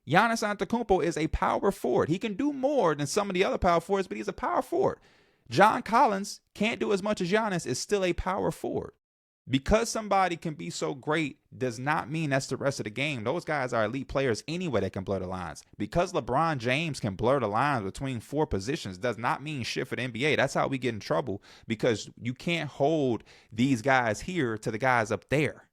Speaker 2: Giannis Antetokounmpo is a power forward. He can do more than some of the other power forwards, but he's a power forward. John Collins can't do as much as Giannis, is still a power forward. Because somebody can be so great does not mean that's the rest of the game. Those guys are elite players anyway that can blur the lines. Because LeBron James can blur the lines between 4 positions does not mean shit for the NBA. That's how we get in trouble, because you can't hold these guys here to the guys up there.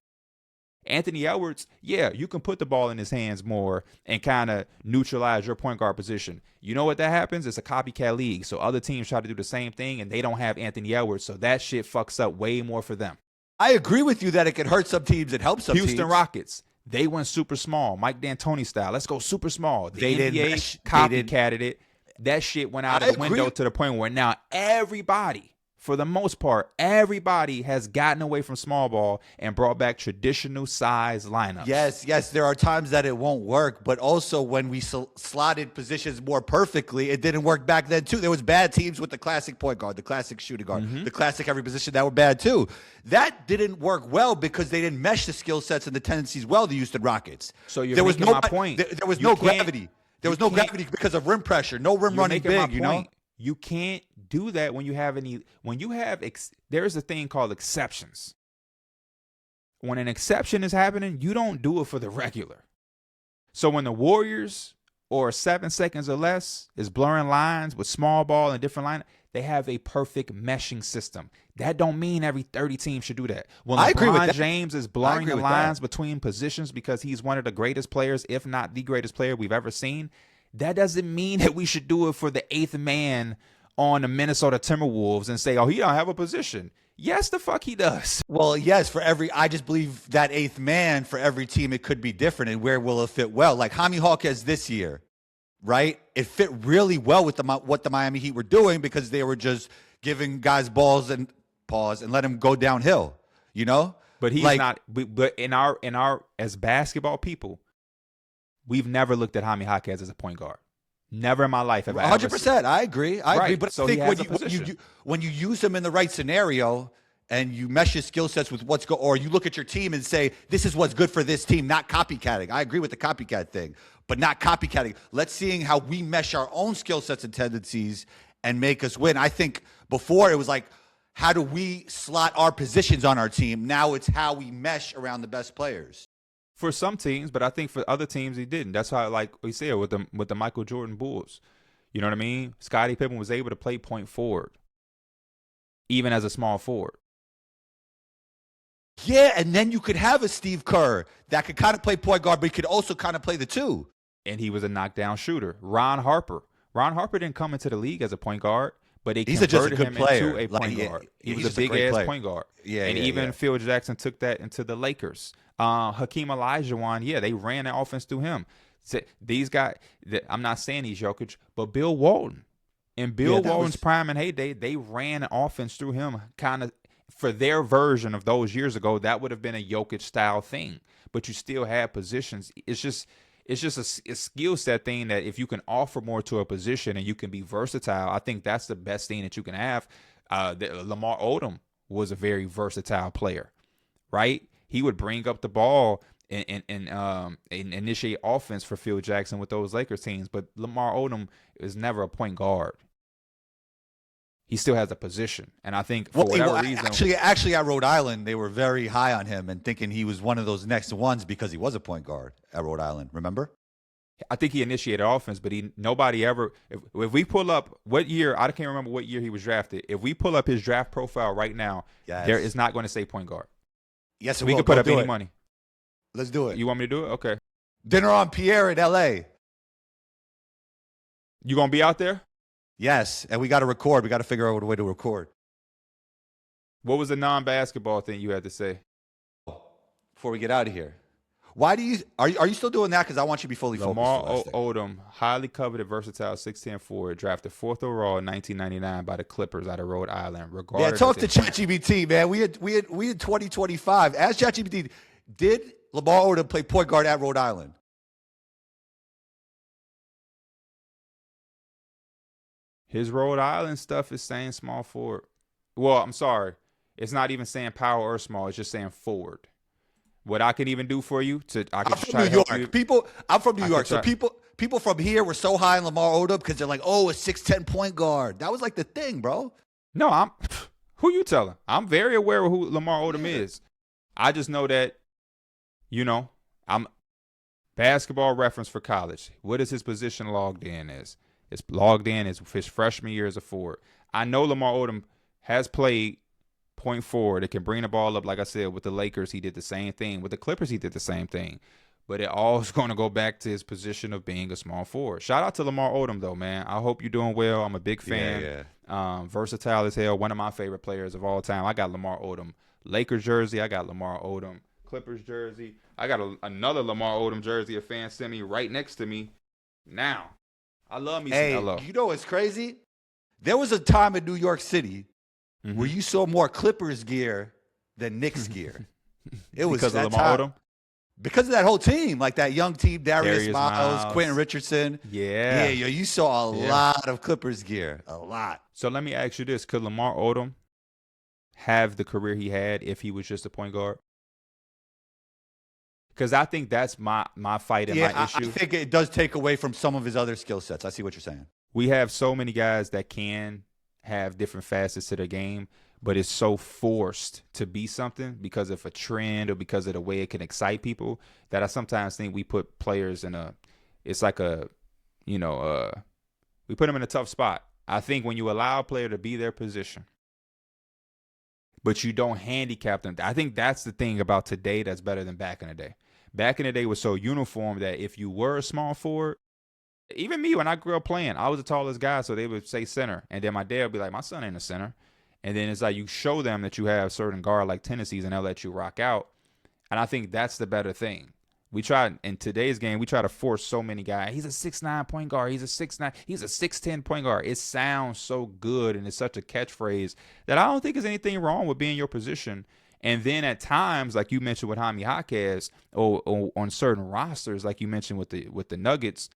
Speaker 2: Anthony Edwards, yeah, you can put the ball in his hands more and kind of neutralize your point guard position. You know what that happens? It's a copycat league. So other teams try to do the same thing and they don't have Anthony Edwards. So that shit fucks up way more for them.
Speaker 1: I agree with you that it can hurt some teams and help some teams.
Speaker 2: Houston Rockets, they went super small, Mike D'Antoni style. Let's go super small. The NBA copycatted it. That shit went out of the window to the point where now everybody, for the most part, everybody has gotten away from small ball and brought back traditional size lineups.
Speaker 1: Yes, there are times that it won't work, but also when we slotted positions more perfectly, it didn't work back then too. There was bad teams with the classic point guard, the classic shooting guard, the classic every position that were bad too. That didn't work well because they didn't mesh the skill sets and the tendencies well, the Houston Rockets.
Speaker 2: So there was my point.
Speaker 1: There was no gravity. There was no gravity because of rim pressure, no rim running big, you know?
Speaker 2: You can't do that when you have there's a thing called exceptions. When an exception is happening, you don't do it for the regular. So when the Warriors or 7 seconds or less is blurring lines with small ball and different line, they have a perfect meshing system. That don't mean every 30 teams should do that. When LeBron James is blurring the lines between positions because he's one of the greatest players, if not the greatest player we've ever seen, that doesn't mean that we should do it for the 8th man on the Minnesota Timberwolves and say, oh, he don't have a position. Yes, the fuck he does.
Speaker 1: Well, yes, I just believe that 8th man for every team, it could be different, and where will it fit well? Like Jaime Jaquez this year, right? It fit really well with what the Miami Heat were doing because they were just giving guys balls and pause and let him go downhill, you know?
Speaker 2: But he's not. But in our as basketball people, we've never looked at Jaime Jaquez as a point guard. Never in my life have I ever
Speaker 1: 100%. I agree. But
Speaker 2: so
Speaker 1: I think when you use him in the right scenario and you mesh his skill sets with or you look at your team and say, this is what's good for this team, not copycatting. I agree with the copycat thing, but not copycatting. Let's see how we mesh our own skill sets and tendencies and make us win. I think before it was like, how do we slot our positions on our team? Now it's how we mesh around the best players.
Speaker 2: For some teams, but I think for other teams he didn't. That's how, like we said, with the Michael Jordan Bulls. You know what I mean? Scottie Pippen was able to play point forward, even as a small forward.
Speaker 1: Yeah, and then you could have a Steve Kerr that could kind of play point guard, but he could also kind of play the two.
Speaker 2: And he was a knockdown shooter. Ron Harper didn't come into the league as a point guard, but they converted him into a point guard. He was a big-ass point guard. Even Phil Jackson took that into the Lakers. Hakeem Olajuwon, they ran the offense through him. So these guys, I'm not saying he's Jokic, but Bill Walton. In Bill Walton's prime and heyday, they ran the offense through him kind of for their version of those years ago. That would have been a Jokic-style thing, but you still have positions. It's just a skill set thing that if you can offer more to a position and you can be versatile, I think that's the best thing that you can have. Lamar Odom was a very versatile player, right? He would bring up the ball and initiate offense for Phil Jackson with those Lakers teams. But Lamar Odom is never a point guard. He still has a position. And I think for whatever reason.
Speaker 1: Actually, at Rhode Island, they were very high on him and thinking he was one of those next ones because he was a point guard at Rhode Island. Remember?
Speaker 2: I think he initiated offense, but nobody ever. If we pull up what year, I can't remember what year he was drafted. If we pull up his draft profile right now, there is not going to say point guard.
Speaker 1: Yes,
Speaker 2: we can put up any money.
Speaker 1: Let's do it.
Speaker 2: You want me to do it? Okay.
Speaker 1: Dinner on Pierre in L.A.
Speaker 2: You gonna be out there?
Speaker 1: Yes, and we got to record. We got to figure out a way to record.
Speaker 2: What was the non-basketball thing you had to say
Speaker 1: before we get out of here? Why do you are you still doing that? Because I want you to be fully focused.
Speaker 2: Lamar Odom, highly coveted, versatile 6'10" forward, drafted 4th overall in 1999 by the Clippers out of Rhode Island.
Speaker 1: Yeah, talk to ChatGPT, man. We had 2025. Ask ChatGPT, did Lamar Odom play point guard at Rhode Island?
Speaker 2: His Rhode Island stuff is saying small forward. Well, I'm sorry. It's not even saying power or small. It's just saying forward. What I can even do for you
Speaker 1: I'm from New York. I'm from New York. So people from here were so high on Lamar Odom because they're like, oh, a 6'10" point guard. That was like the thing, bro.
Speaker 2: No, who you telling? I'm very aware of who Lamar Odom is. I just know that, I'm basketball reference for college. What is his position logged in as? It's logged in as his freshman year as a forward. I know Lamar Odom has played point forward. It can bring the ball up. Like I said, with the Lakers, he did the same thing. With the Clippers, he did the same thing. But it all is going to go back to his position of being a small forward. Shout out to Lamar Odom, though, man. I hope you're doing well. I'm a big fan.
Speaker 1: Yeah.
Speaker 2: Versatile as hell. One of my favorite players of all time. I got Lamar Odom Lakers jersey. I got Lamar Odom Clippers jersey. I got another Lamar Odom jersey a fan sent me right next to me now. I love me some LO.
Speaker 1: You know what's crazy? There was a time in New York City where you saw more Clippers gear than Knicks gear. It was
Speaker 2: because
Speaker 1: that
Speaker 2: of Lamar Odom?
Speaker 1: Because of that whole team, like that young team, Darius Miles, Quentin Richardson.
Speaker 2: Yeah.
Speaker 1: Yeah, you saw a lot of Clippers gear. A lot.
Speaker 2: So let me ask you this. Could Lamar Odom have the career he had if he was just a point guard? Because I think that's my fight and my issue.
Speaker 1: I think it does take away from some of his other skill sets. I see what you're saying.
Speaker 2: We have so many guys that can have different facets to their game, but it's so forced to be something because of a trend or because of the way it can excite people that I sometimes think we put players in we put them in a tough spot. I think when you allow a player to be their position, but you don't handicap them, I think that's the thing about today that's better than back in the day. Back in the day was so uniform that if you were a small forward, even me, when I grew up playing, I was the tallest guy, so they would say center. And then my dad would be like, my son ain't a center. And then it's like you show them that you have certain guard-like tendencies, and they'll let you rock out. And I think that's the better thing. In today's game, we try to force so many guys. He's a 6'9" point guard. He's a 6'9". He's a 6'10" point guard. It sounds so good, and it's such a catchphrase that I don't think there's anything wrong with being your position. And then at times, like you mentioned with Jaime Jaquez, or on certain rosters, like you mentioned with the Nuggets,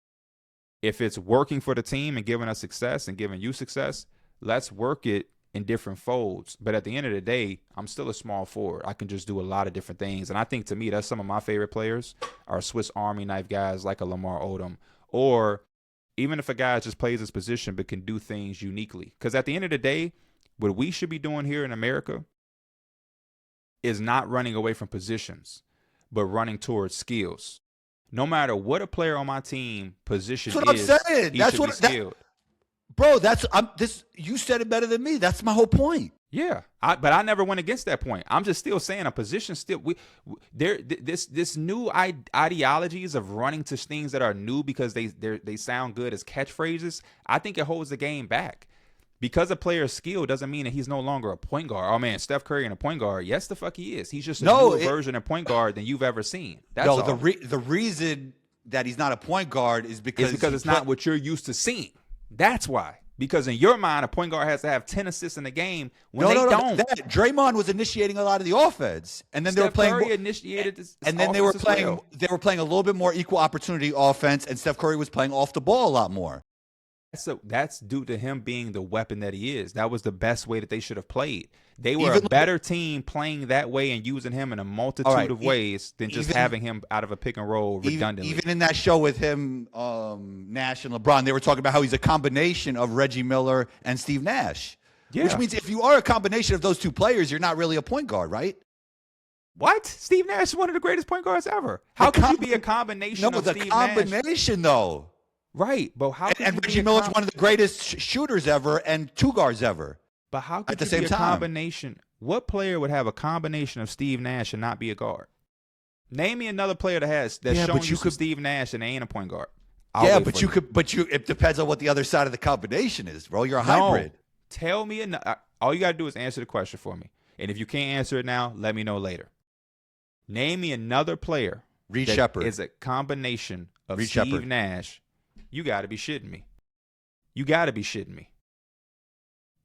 Speaker 2: if it's working for the team and giving us success and giving you success, let's work it in different folds. But at the end of the day, I'm still a small forward. I can just do a lot of different things. And I think, to me, that's some of my favorite players are Swiss Army knife guys like a Lamar Odom, or even if a guy just plays his position but can do things uniquely. Because at the end of the day, what we should be doing here in America is not running away from positions, but running towards skills. No matter what a player on my team position
Speaker 1: that's what
Speaker 2: is,
Speaker 1: I'm saying.
Speaker 2: he
Speaker 1: That's
Speaker 2: should
Speaker 1: what
Speaker 2: be skilled.
Speaker 1: Bro, you said it better than me. That's my whole point.
Speaker 2: Yeah, but I never went against that point. I'm just still saying a position still. This new ideologies of running to things that are new because they sound good as catchphrases. I think it holds the game back. Because a player's skill doesn't mean that he's no longer a point guard. Oh man, Steph Curry and a point guard. Yes, the fuck he is. He's just a newer version of point guard than you've ever seen. That's all.
Speaker 1: The reason that he's not a point guard is because
Speaker 2: it's not what you're used to seeing. That's why. Because in your mind, a point guard has to have 10 assists in the game when they don't.
Speaker 1: Draymond was initiating a lot of the offense, and then
Speaker 2: Steph
Speaker 1: they were playing.
Speaker 2: Curry initiated this,
Speaker 1: and then they were playing. Well. They were playing a little bit more equal opportunity offense, and Steph Curry was playing off the ball a lot more.
Speaker 2: That's due to him being the weapon that he is. That was the best way that they should have played. They were a better team playing that way and using him in a multitude of ways than just having him out of a pick and roll redundantly.
Speaker 1: Even in that show with him, Nash and LeBron, they were talking about how he's a combination of Reggie Miller and Steve Nash. Yeah. Which means if you are a combination of those two players, you're not really a point guard, right?
Speaker 2: What? Steve Nash is one of the greatest point guards ever. How could you be a combination of Steve Nash?
Speaker 1: No, the combination, though.
Speaker 2: Right, but how could
Speaker 1: and Reggie Miller's one of the greatest shooters ever and two guards ever.
Speaker 2: But how could you be a combination? What player would have a combination of Steve Nash and not be a guard? Name me another player that's shown you some Steve Nash and they ain't a point guard.
Speaker 1: It depends on what the other side of the combination is, bro. You're a hybrid.
Speaker 2: Tell me all you got to do is answer the question for me. And if you can't answer it now, let me know later. Name me another player
Speaker 1: Reed
Speaker 2: that
Speaker 1: Sheppard
Speaker 2: is a combination of
Speaker 1: Reed
Speaker 2: Steve
Speaker 1: Sheppard.
Speaker 2: Nash. You got to be shitting me. You got to be shitting me.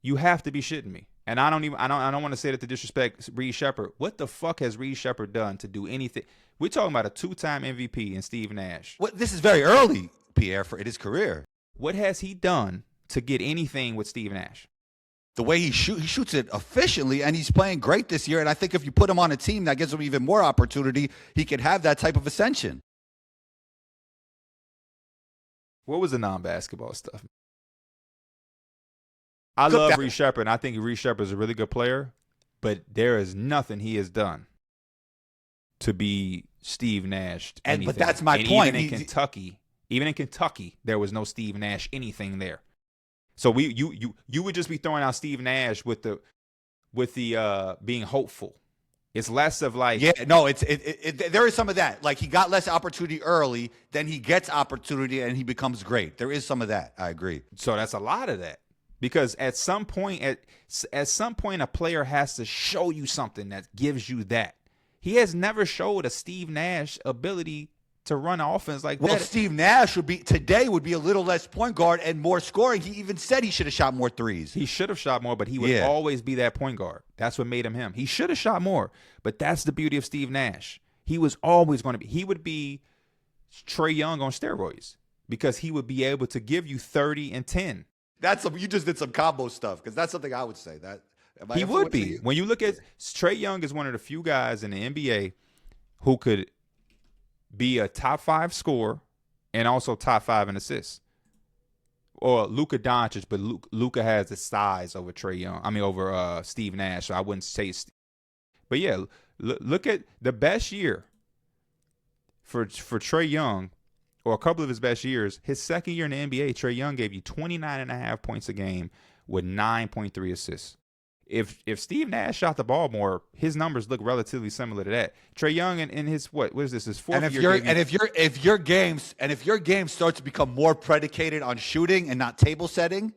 Speaker 2: You have to be shitting me. And I don't want to say that to disrespect Reed Sheppard. What the fuck has Reed Sheppard done to do anything? We're talking about a 2-time MVP in Steve Nash.
Speaker 1: This is very early, Pierre, for his career.
Speaker 2: What has he done to get anything with Steve Nash?
Speaker 1: The way he shoots it efficiently, and he's playing great this year. And I think if you put him on a team that gives him even more opportunity, he could have that type of ascension.
Speaker 2: What was the non-basketball stuff? I love Reed Sheppard, and I think Reed Sheppard is a really good player, but there is nothing he has done to be Steve Nash.
Speaker 1: But that's my point.
Speaker 2: Even in Kentucky, there was no Steve Nash anything there. So you would just be throwing out Steve Nash with the being hopeful. It's less of like
Speaker 1: there is some of that. Like he got less opportunity early, then he gets opportunity and he becomes great. There is some of that. I agree.
Speaker 2: So that's a lot of that. Because at some point, a player has to show you something that gives you that. He has never showed a Steve Nash ability to run offense like that.
Speaker 1: Well, Steve Nash would be a little less point guard and more scoring. He even said he should have shot more threes.
Speaker 2: He should have shot more, but he would always be that point guard. That's what made him him. He should have shot more, but that's the beauty of Steve Nash. He was always going to be. He would be Trae Young on steroids because he would be able to give you 30 and 10.
Speaker 1: You just did some combo stuff because that's something I would say. That
Speaker 2: he would be. When you look at Trae Young is one of the few guys in the NBA who could be a top 5 scorer and also top 5 in assists. Or Luka Doncic, but Luka has the size over Trae Young. I mean, over Steve Nash. So I wouldn't say. But yeah, look at the best year for Trae Young. Or a couple of his best years, his second year in the NBA, Trae Young gave you 29.5 points a game with 9.3 assists. If Steve Nash shot the ball more, his numbers look relatively similar to that. Trae Young in his what is this? His fourth year.
Speaker 1: If your game starts to become more predicated on shooting and not table setting,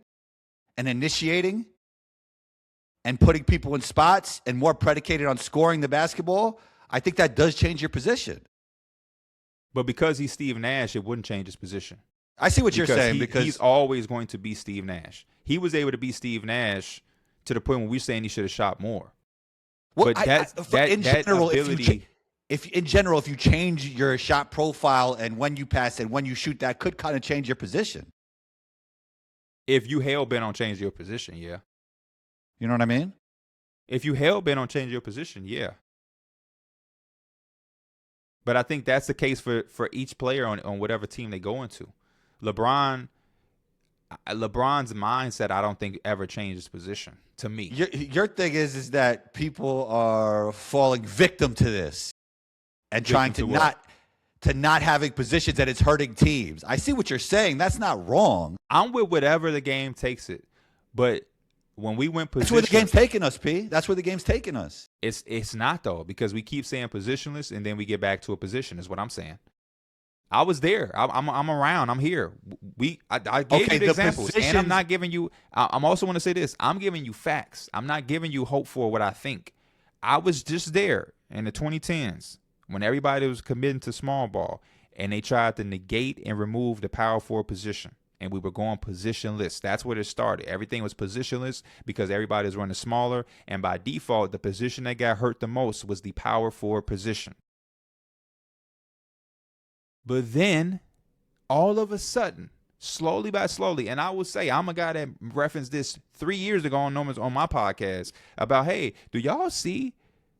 Speaker 1: and initiating, and putting people in spots, and more predicated on scoring the basketball, I think that does change your position.
Speaker 2: But because he's Steve Nash, it wouldn't change his position.
Speaker 1: I see what you're saying because
Speaker 2: he's always going to be Steve Nash. He was able to be Steve Nash to the point when we're saying he should have shot more.
Speaker 1: Well,
Speaker 2: but
Speaker 1: if you change your shot profile and when you pass and when you shoot, that could kind of change your position.
Speaker 2: If you hell bent on changing your position, yeah.
Speaker 1: You know what I mean?
Speaker 2: If you hell bent on changing your position, yeah. But I think that's the case for each player on whatever team they go into. LeBron's mindset, I don't think ever changes position to me.
Speaker 1: Your thing is that people are falling victim to this and trying to not having positions that it's hurting teams. I see what you're saying. That's not wrong.
Speaker 2: I'm with whatever the game takes it. But when we went position,
Speaker 1: that's where the game's taking us, P. That's where the game's taking us.
Speaker 2: It's not though, because we keep saying positionless and then we get back to a position is what I'm saying. I was there. I'm around. I'm here. I gave you the examples, and I'm not giving you. I'm also want to say this. I'm giving you facts. I'm not giving you hope for what I think. I was just there in the 2010s when everybody was committing to small ball, and they tried to negate and remove the power forward position. And we were going positionless. That's where it started. Everything was positionless because everybody was running smaller. And by default, the position that got hurt the most was the power forward position. But then, all of a sudden, slowly by slowly, and I will say, I'm a guy that referenced this 3 years ago on Numbers on my podcast about, hey, do y'all see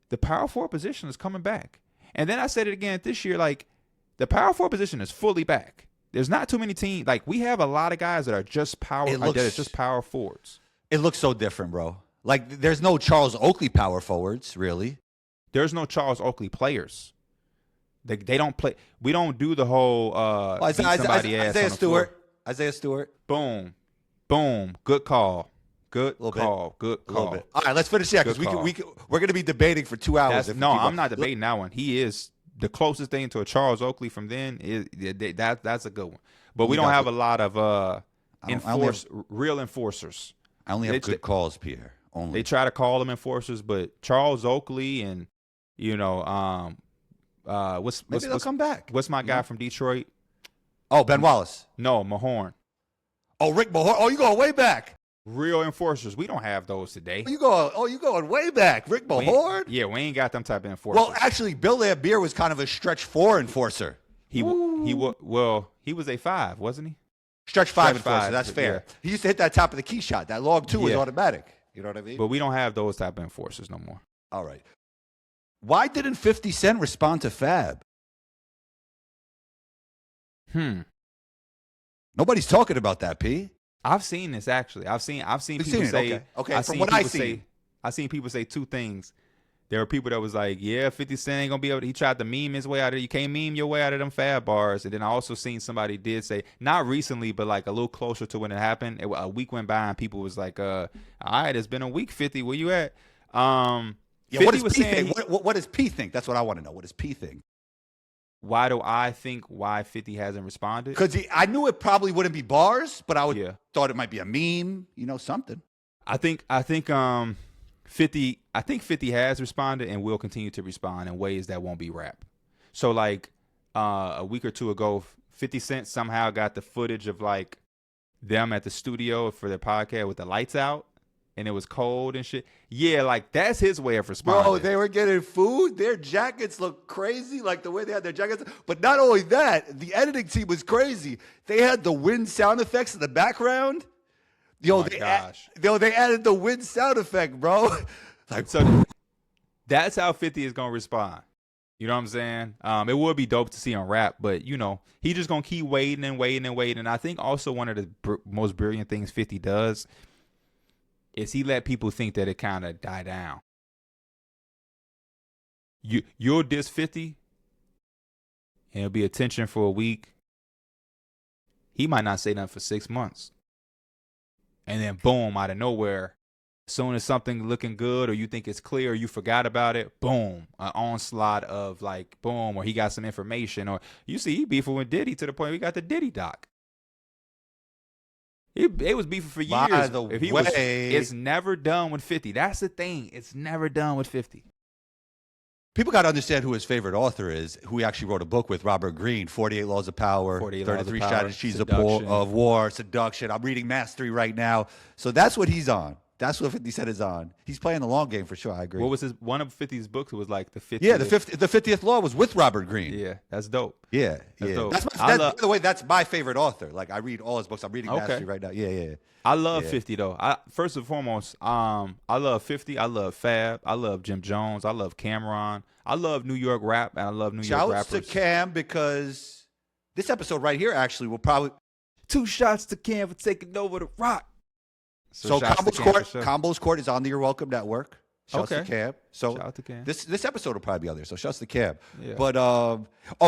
Speaker 2: the power forward position is coming back? And then I said it again this year, like, the power forward position is fully back. There's not too many teams. Like, we have a lot of guys that are just power forwards.
Speaker 1: It looks so different, bro. Like, there's no Charles Oakley power forwards, really.
Speaker 2: There's no Charles Oakley players. They don't play. We don't do the whole
Speaker 1: Isaiah Stewart. Isaiah Stewart.
Speaker 2: Boom. Boom. Good call. Good call. Good call.
Speaker 1: All right, let's finish that because we're going to be debating for 2 hours.
Speaker 2: I'm not debating that one. He is the closest thing to a Charles Oakley from then. That's a good one. But we don't have a lot of real enforcers.
Speaker 1: I only have good calls, Pierre. Only.
Speaker 2: They try to call them enforcers, but Charles Oakley and
Speaker 1: Maybe they'll come back.
Speaker 2: What's my guy from Detroit?
Speaker 1: Oh, Ben Wallace.
Speaker 2: No, Mahorn.
Speaker 1: Oh, Rick Mahorn. Oh, you going way back.
Speaker 2: Real enforcers. We don't have those today.
Speaker 1: You going way back. Rick Mahorn?
Speaker 2: We ain't got them type of enforcers.
Speaker 1: Well, actually, Bill Laimbeer was kind of a stretch 4 enforcer.
Speaker 2: He was a 5, wasn't he?
Speaker 1: Stretch 5
Speaker 2: Stretch
Speaker 1: enforcer.
Speaker 2: 5,
Speaker 1: That's fair.
Speaker 2: yeah.
Speaker 1: He used to hit that top of the key shot. That long 2 was automatic. You know what I mean?
Speaker 2: But we don't have those type of enforcers no more.
Speaker 1: All right. Why didn't 50 Cent respond to Fab? Nobody's talking about that, P.
Speaker 2: I've seen this actually. I've seen people say.
Speaker 1: Okay. From what I see,
Speaker 2: I seen people say 2 things. There were people that was like, "Yeah, 50 Cent ain't gonna be able to." He tried to meme his way out of it. You can't meme your way out of them Fab bars. And then I also seen somebody did say, not recently, but like a little closer to when it happened. A week went by and people was like, "All right, it's been a week. 50, where you at?"
Speaker 1: What does P think? What does P think? That's what I want to know. What does P think?
Speaker 2: Why do I think why 50 hasn't responded?
Speaker 1: Because I knew it probably wouldn't be bars, but I thought it might be a meme, something.
Speaker 2: I think 50 has responded and will continue to respond in ways that won't be rap. So like a week or 2 ago, 50 Cent somehow got the footage of like them at the studio for their podcast with the lights out. And it was cold and shit. Yeah, like that's his way of responding.
Speaker 1: Bro, they were getting food. Their jackets look crazy, like the way they had their jackets. But not only that, the editing team was crazy. They had the wind sound effects in the background. They added the wind sound effect, bro.
Speaker 2: So that's how 50 is gonna respond. You know what I'm saying? It would be dope to see him rap, but he just gonna keep waiting and waiting and waiting. And I think also one of the most brilliant things 50 does is he let people think that it kind of died down. You'll diss 50, and it'll be attention for a week. He might not say nothing for 6 months. And then boom, out of nowhere, as soon as something looking good or you think it's clear or you forgot about it, boom, an onslaught of like, boom, or he got some information. Or you see he beefing with Diddy to the point we got the Diddy doc. It was beefing for years.
Speaker 1: By the way,
Speaker 2: it's never done with 50. That's the thing. It's never done with 50.
Speaker 1: People got to understand who his favorite author is, who he actually wrote a book with, Robert Greene, 48 Laws of Power, 33 Strategies of War, Seduction. I'm reading Mastery right now. So that's what he's on. That's what 50 Cent is on. He's playing the long game for sure. I agree.
Speaker 2: What was one of 50's books? Was like the 50th.
Speaker 1: Yeah, the 50th Law was with Robert Greene.
Speaker 2: Yeah, that's dope.
Speaker 1: Yeah,
Speaker 2: that's dope.
Speaker 1: By the way, that's my favorite author. Like I read all his books. I'm reading Mastery right now. Yeah.
Speaker 2: I love 50 though. First and foremost, I love 50. I love Fab. I love Jim Jones. I love Cameron. I love New York rap, and I love New York rappers.
Speaker 1: Shouts to Cam because this episode right here actually will probably
Speaker 2: 2 shots to Cam for taking over the rock.
Speaker 1: So Combo's Court is on the You're Welcome Network. Shouts to Cam. So
Speaker 2: shout out to Cam.
Speaker 1: This episode will probably be on there. So shouts to Cam.
Speaker 2: Yeah.
Speaker 1: But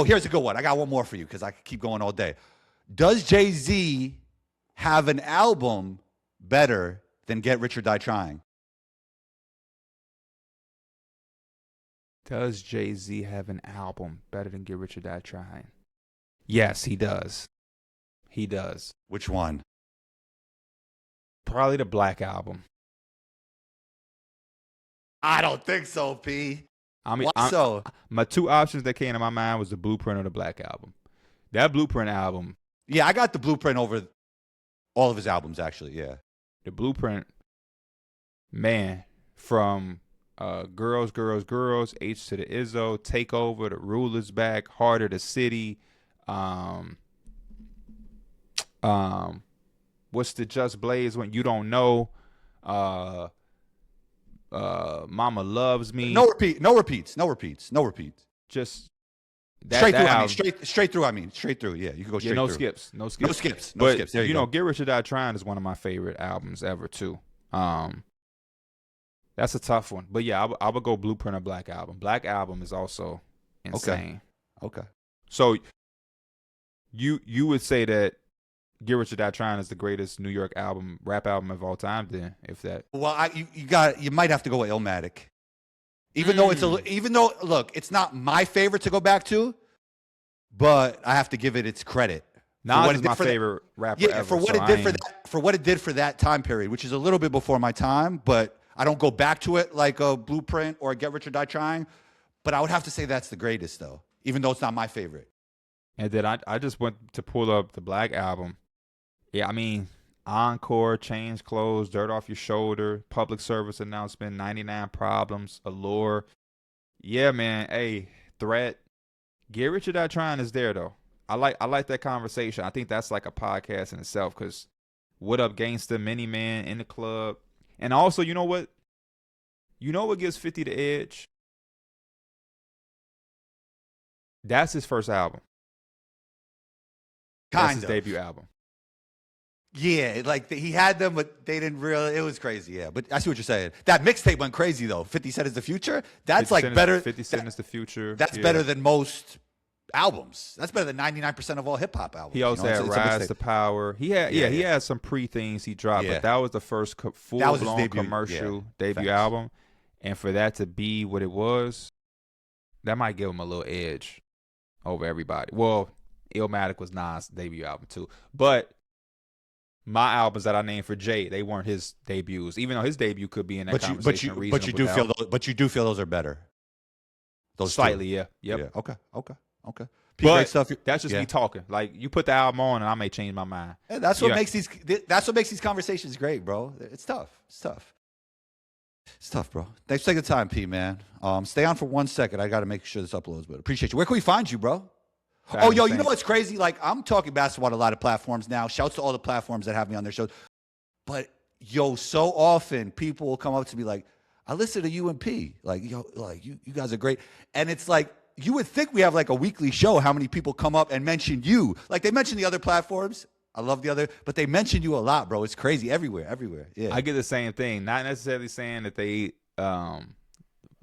Speaker 1: here's a good one. I got one more for you because I could keep going all day. Does Jay-Z have an album better than Get Rich or Die Trying?
Speaker 2: Does Jay-Z have an album better than Get Rich or Die Trying? Yes, he does. He does.
Speaker 1: Which one?
Speaker 2: Probably the Black Album.
Speaker 1: I don't think so, P.
Speaker 2: So? My 2 options that came to my mind was the Blueprint or the Black Album. That Blueprint album.
Speaker 1: Yeah, I got the Blueprint over all of his albums, actually, yeah.
Speaker 2: The Blueprint, man, from Girls, Girls, Girls, H to the Izzo, Takeover, The Ruler's Back, Heart of the City, what's the Just Blaze When You Don't Know, Mama Loves Me.
Speaker 1: No repeats.
Speaker 2: Just
Speaker 1: straight through. Straight through. Yeah, you can go straight through.
Speaker 2: No skips.
Speaker 1: There you go.
Speaker 2: Get Rich or Die Trying is one of my favorite albums ever too. That's a tough one, but yeah, I would go Blueprint or Black Album. Black Album is also insane.
Speaker 1: Okay.
Speaker 2: So you would say that Get Rich or Die Trying is the greatest New York rap album of all time, then, if that.
Speaker 1: Well, you might have to go with Illmatic. Even though look, it's not my favorite to go back to, but I have to give it its credit.
Speaker 2: Nas is my favorite rapper ever.
Speaker 1: For what it did for that time period, which is a little bit before my time, but I don't go back to it like a Blueprint or a Get Rich or Die Trying. But I would have to say that's the greatest, though. even though it's not my favorite.
Speaker 2: And then I just went to pull up the Black album. Yeah, I mean, Encore, Change Clothes, Dirt Off Your Shoulder, Public Service Announcement, 99 Problems, Allure. Yeah, man. Hey, Threat. Get Rich or Die Trying is there, though. I like that conversation. I think that's like a podcast in itself, because What Up Gangsta, Mini Man, In the Club. And also, you know what? You know what gives 50 the edge? That's his first album. That's his debut album.
Speaker 1: Yeah, like he had them, but they didn't really. It was crazy, yeah. But I see what you're saying. That mixtape went crazy though. 50 Cent is the future. That's like better.
Speaker 2: 50 Cent is the future.
Speaker 1: That's better than most albums. That's better than 99% of all hip hop albums.
Speaker 2: He also had Rise to Power. He had some pre things he dropped, but that was the first full blown commercial debut album. And for that to be what it was, that might give him a little edge over everybody. Well, Illmatic was Nas' debut album too, but my albums that I named for Jay, they weren't his debuts, even though his debut could be in that conversation. But you do feel those are better. Those slightly, yeah. Yep.
Speaker 1: Yeah. Okay.
Speaker 2: But
Speaker 1: great stuff.
Speaker 2: That's just me talking. Like, you put the album on, and I may change my mind.
Speaker 1: Yeah, that's what makes these conversations great, bro. It's tough. It's tough, bro. Thanks for taking the time, P, man. Stay on for 1 second. I got to make sure this uploads, but appreciate you. Where can we find you, bro? Oh, yo, you know what's crazy? Like, I'm talking basketball on a lot of platforms now. Shouts to all the platforms that have me on their shows. But, yo, so often people will come up to me like, I listen to you and P. Like, yo, like you guys are great. And it's like, you would think we have like a weekly show, how many people come up and mention you. Like, they mention the other platforms. I love the other, but they mention you a lot, bro. It's crazy. Everywhere. Yeah.
Speaker 2: I get the same thing. Not necessarily saying that they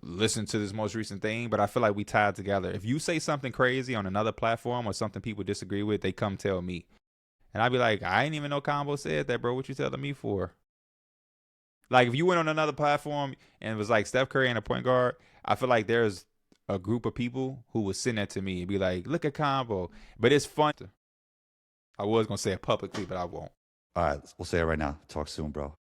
Speaker 2: listen to this most recent thing, but I feel like we tied together. If you say something crazy on another platform or something people disagree with, they come tell me. And I'd be like, I didn't even know Combo said that, bro. What you telling me for? Like, if you went on another platform and it was like Steph Curry and a point guard, I feel like there's a group of people who would send that to me and be like, look at Combo. But it's fun. I was going to say it publicly, but I won't.
Speaker 1: All right, we'll say it right now. Talk soon, bro.